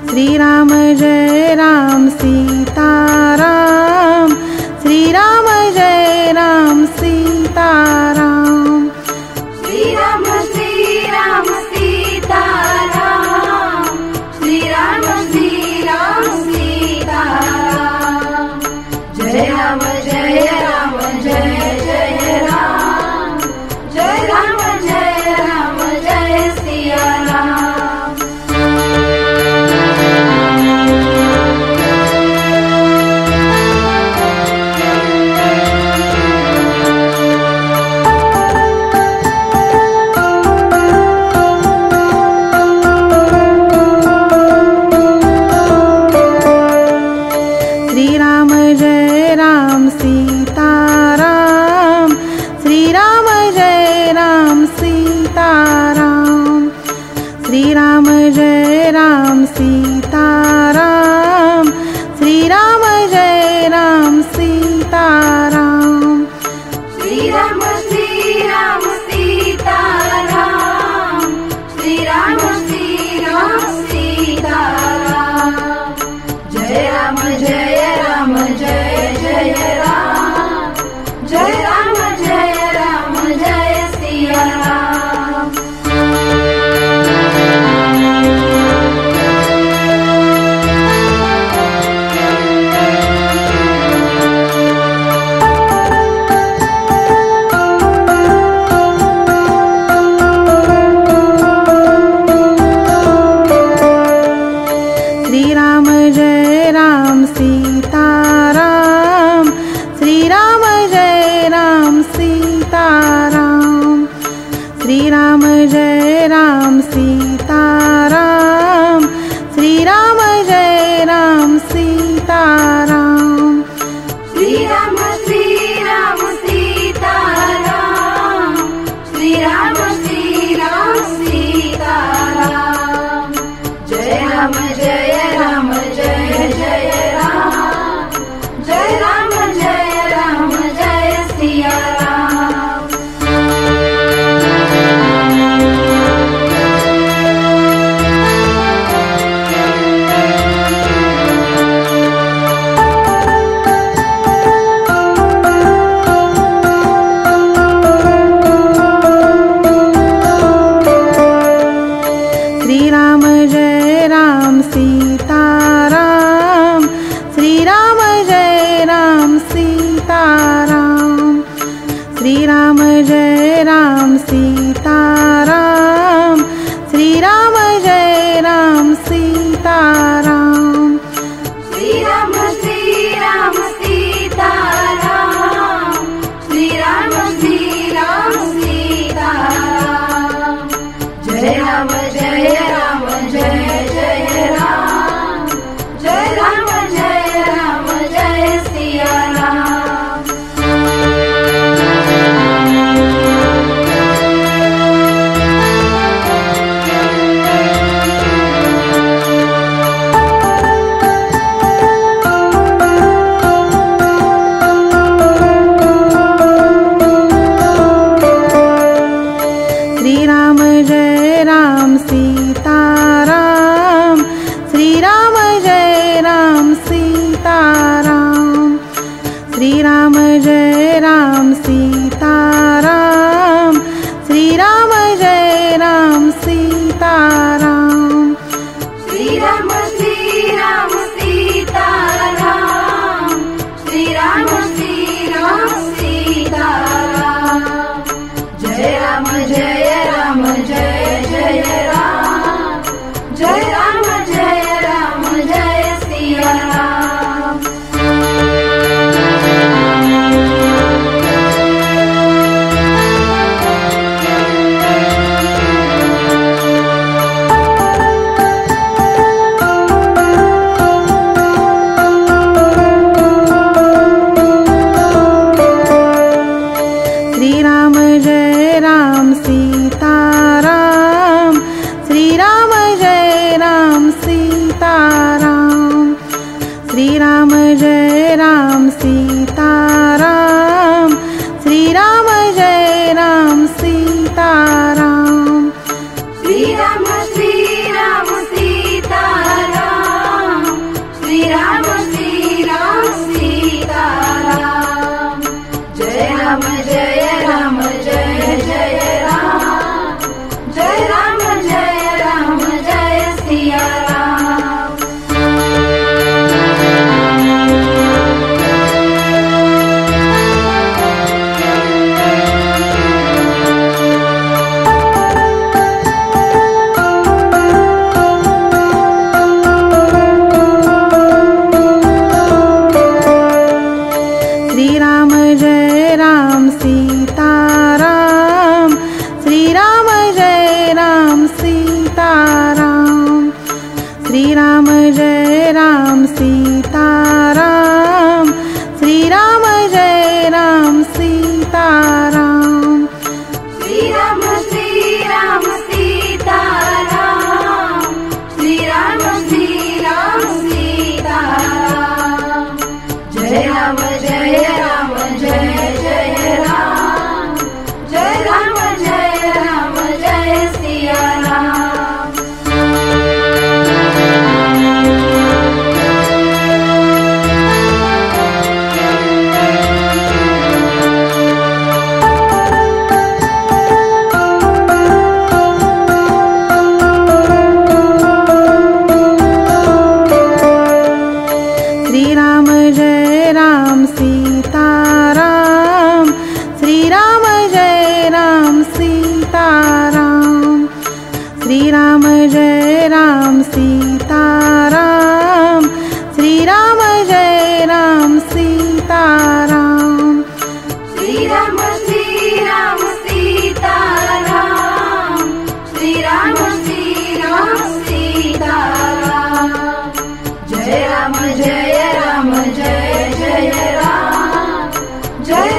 Shri Ram Jai Ram Sitaram, Shri Ram Jai Ram Sitaram, Shri Ram Sitaram, Shri Ram Sitaram, Jai Ram Jai Jai Ram, Jai Ram Jai Siya Ram. Jai Ram Sitaram, Shri Ram Jai Ram Sitaram, Shri Ram Jai Ram Sitaram, Shri Ram Jai Ram Sitaram, Shri Ram Sitaram, Shri Ram Sitaram, Jai Ram Jai Ram Jai Jai Ram, Jai Ram Jai Siya Ram. Shri Ram Jai Ram Sitaram, Shri Ram Jai Ram Sitaram, Shri Ram Jai Ram Sitaram, Shri Ram Jai Ram Sitaram, Shri Ram Sitaram, Shri Ram Sitaram, Jai Ram Jai Ram Jai Jai Ram, Jai Ram Jai Siya Ram. Shri Ram Jai Ram Sitaram, Shri Ram Jai Ram Sitaram, Shri Ram Jai Ram Sitaram, Shri Ram Jai Ram Sitaram, Shri Ram Sitaram, Shri Ram Sitaram, Jai Ram Jai Ram Jai Jai Ram, Jai Ram Jai Siya Ram. Shri Ram Jai Ram Sitaram, Shri Ram Jai Ram Sitaram, Shri Ram Jai Ram Sitaram, Shri Ram Jai Ram Sitaram, Shri Ram Sitaram, Shri Ram Sitaram, Jai Ram Jai Ram Jai Jai Ram, Jai Ram Jai Siya Ram. Shri Ram Jai Ram Sitaram, Shri Ram Jai Ram Sitaram, Shri Ram Jai Ram Sitaram, Shri Ram Jai Ram Sitaram, Shri Ram Sitaram, Shri Ram Sitaram, Jai Ram Jai Jai Ram, Jai Ram Jai Siya Ram. Shri Ram Jai Ram Ram Jai Ram Jai Jai Ram Jai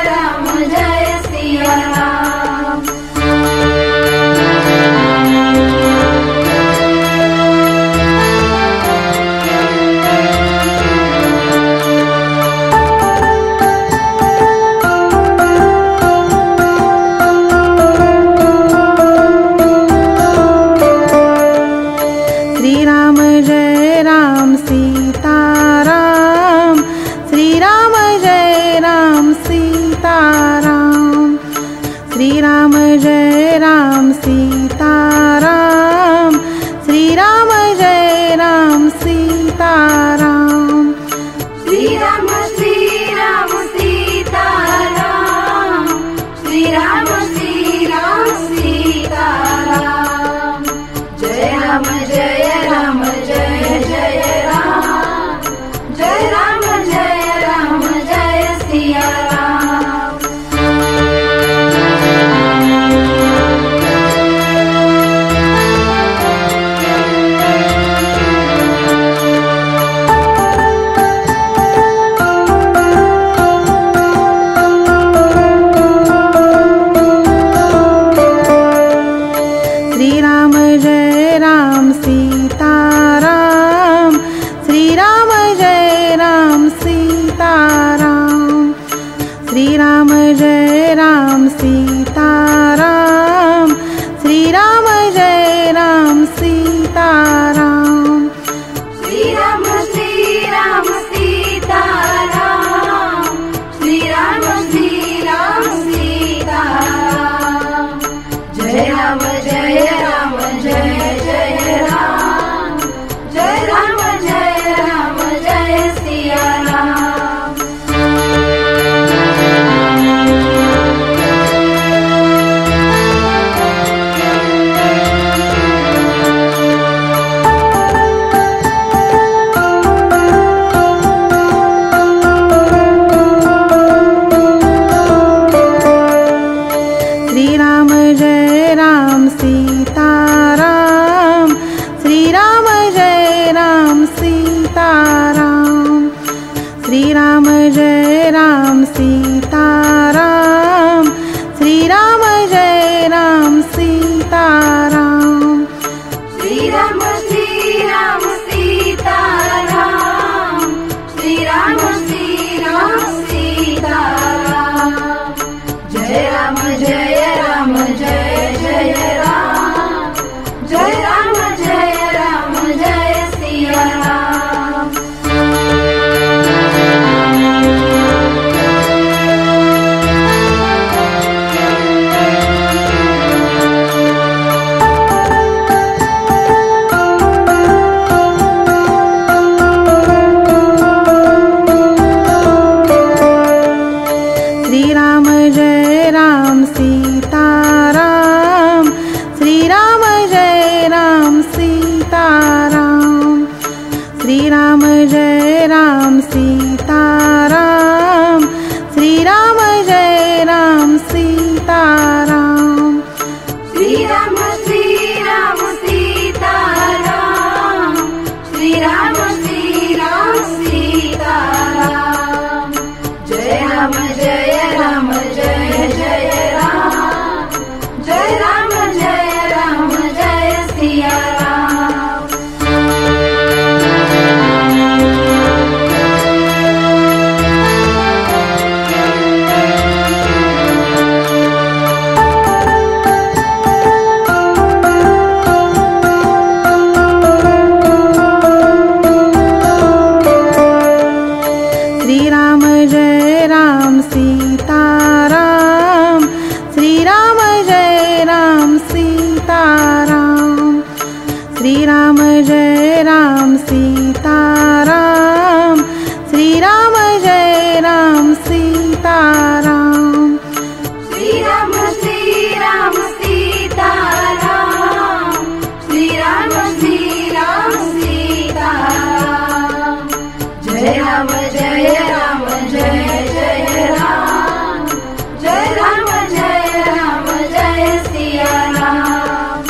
Ram Jai Siya Ram. Shri Ram Jai Ram Sita Ram, Shri Ram Jai Ram Sita Ram, Shri Ram Jai Ram Sita Ram, Shri Ram Jai Ram Sita Ram. Shri Ram Sita Ram, Shri Ram Sita Ram. Jai Ram Jai Ram Jai Jai Ram, Jai Ram Jai Siya Ram. Shri Ram Jai Ram Sita Ram, Shri Ram Jai Ram Sita Ram, Shri Ram Jai Ram Sita Ram, Shri Ram Jai Ram Sita Ram. Shri Ram Sita Ram, Shri Ram Sita Ram. Jai Ram Jai Jai Ram, Jai Ram Jai Siya Ram. Shri Ram Jai Ram Sita Ram, Shri Ram Jai Ram Sita Ram, Shri Ram Jai Ram Sita Ram, Shri Ram Jai Ram Sita Ram. Shri Ram Sita Ram, Shri Ram Sita Ram. Jai Ram Jai Jai Ram, Jai Ram Jai Siya Ram. Shri Ram Jai Ram Sita Ram, Shri Ram Jai Ram Sita Ram, Shri Ram Jai Ram Sita Ram, Shri Ram Jai Ram Sita Ram. Shri Ram Sita Ram, Shri Ram Sita Ram. Jai Ram Jai Jai Ram, Jai Ram Jai Siya Ram. Shri Ram Jai Ram Sita Ram, Shri Ram Jai Ram Sita Ram, Shri Ram Jai Ram Sita Ram, Shri Ram Jai Ram Sita Ram. Shri Ram Sita Ram, Shri Ram Sita Ram. Jai Ram Jai Jai Ram, Jai Ram Jai Siya Ram.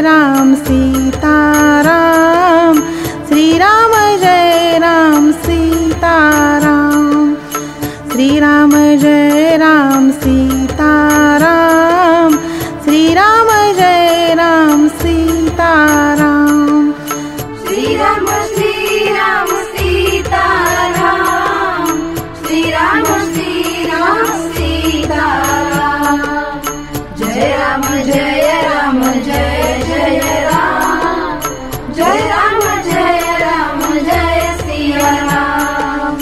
Ram Sitaram, Shri Ram Jai Ram Sitaram, Shri Ram Jai Ram Sitaram, Shri Ram Jai Ram Sitaram, Shri Ram Sitaram, Shri Ram Sitaram, Jai Ram Jai Ram Jai Jai Ram, Jai Ram Jai Siya Ram.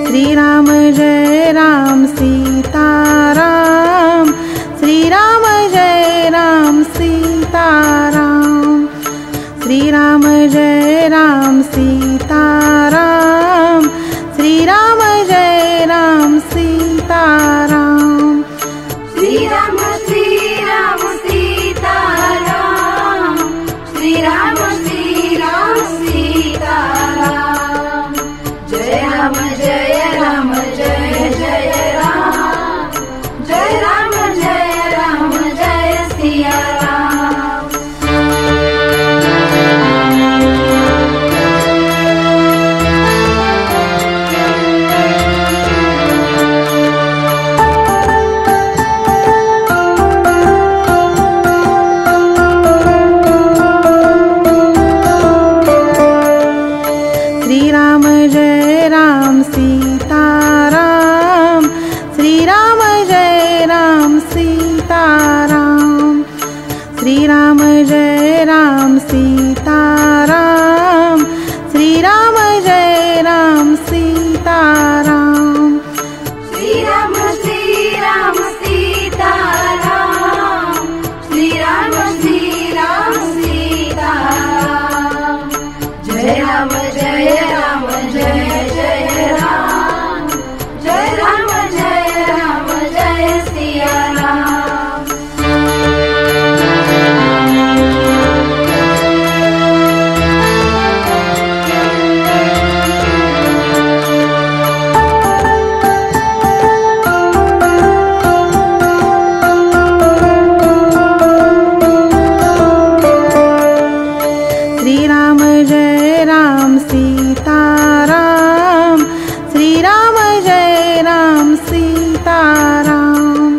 Shri Ram Jai Ram Sitaram, Shri Ram Jai Ram Sitaram, Shri Ram Jai Ram Sitaram, Shri Ram Jai Ram Sitaram, Shri Ram Sitaram, Shri Ram Sitaram, Jai Ram Jai Jai Ram, Jai Ram Jai Siya Ram. Shri Ram Jai Ram Sitaram, Shri Ram Jai Ram Sitaram, Shri Ram Jai Ram Sitaram, Shri Ram Jai Ram Sitaram, Shri Ram Sitaram, Shri Ram Sitaram, Jai Ram Jai Jai Ram, Jai Ram Jai Siya Ram. Shri Ram Jai Ram Sitaram, Shri Ram Jai Ram Sitaram,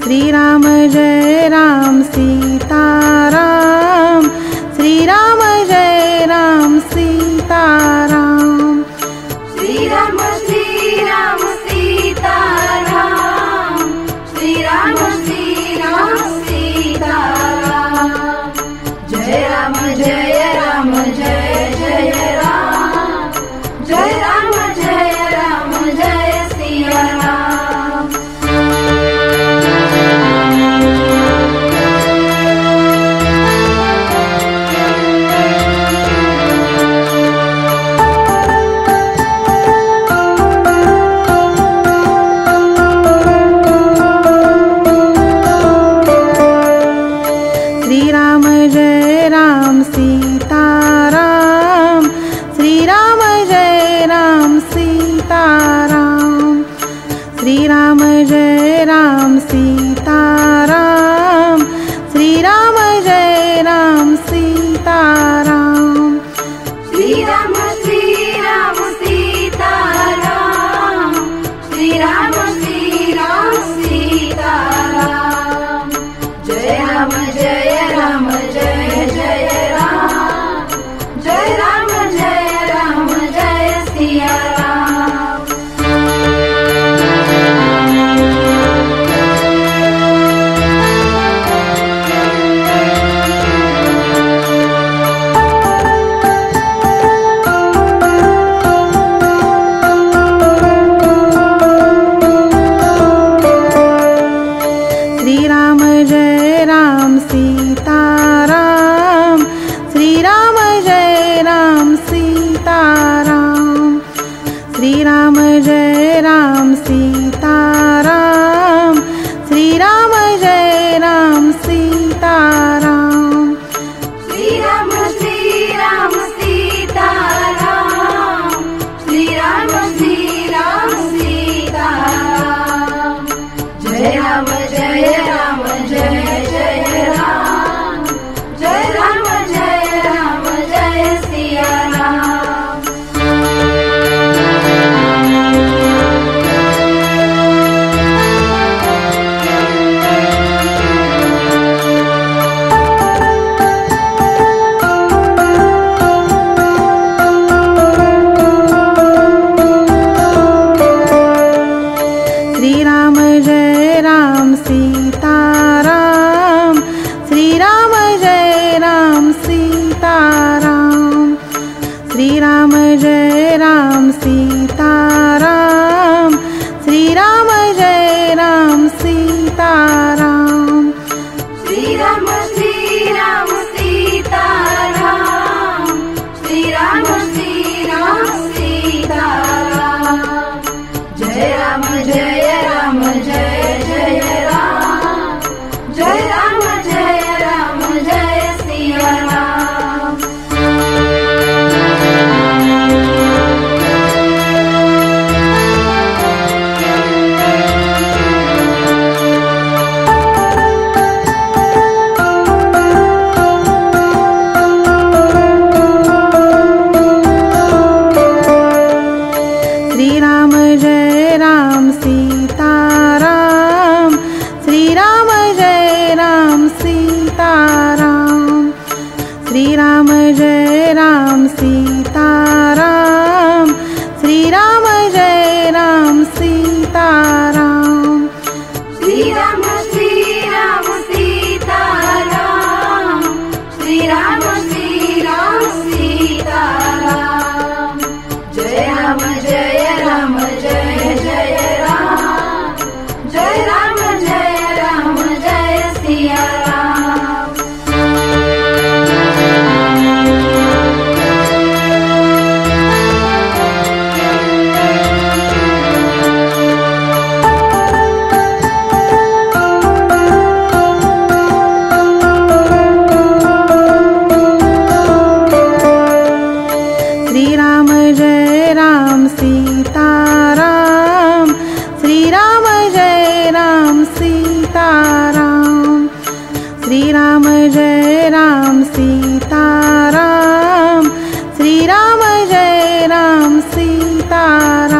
Shri Ram Jai Ram Sitaram, Shri Ram Jai Ram Sitaram, Shri Ram Sitaram, Shri Ram Sitaram, Jai Ram Jai Jai Ram, Jai Ram Jai Siya Ram. Shri Ram Jai Ram Sitaram, Shri Ram Jai Ram Sitaram, Shri Ram Jai Ram Sitaram, Shri Ram Jai Ram Sitaram, Shri Ram Sitaram, Shri Ram Sitaram, Jai Ram Jai Jai Ram, Jai Ram Jai Siya Ram. Jai Ram Sitaram, Shri Ram Jai Ram Sitaram, Shri Ram Jai Ram Sitaram, Shri Ram Jai Ram Sitaram, Shri Ram Sitaram, Shri Ram Sitaram, Jai Ram Jai Ram Jai Jai Ram, Jai Ram Jai Siya Ram. Shri Ram Jai Ram Sitaram, Shri Ram Jai Ram Sitaram, Shri Ram Jai Ram Sitaram, Shri Ram Jai Ram Sitaram, Shri Ram Sitaram, Shri Ram Sitaram, Jai Ram Jai Jai Ram, Jai Ram Jai Siya Ram. Shri Ram Jai Ram Sitaram, Shri Ram Jai Ram Sitaram, Shri Ram Jai Ram Sitaram, Shri Ram Jai Ram Sitaram.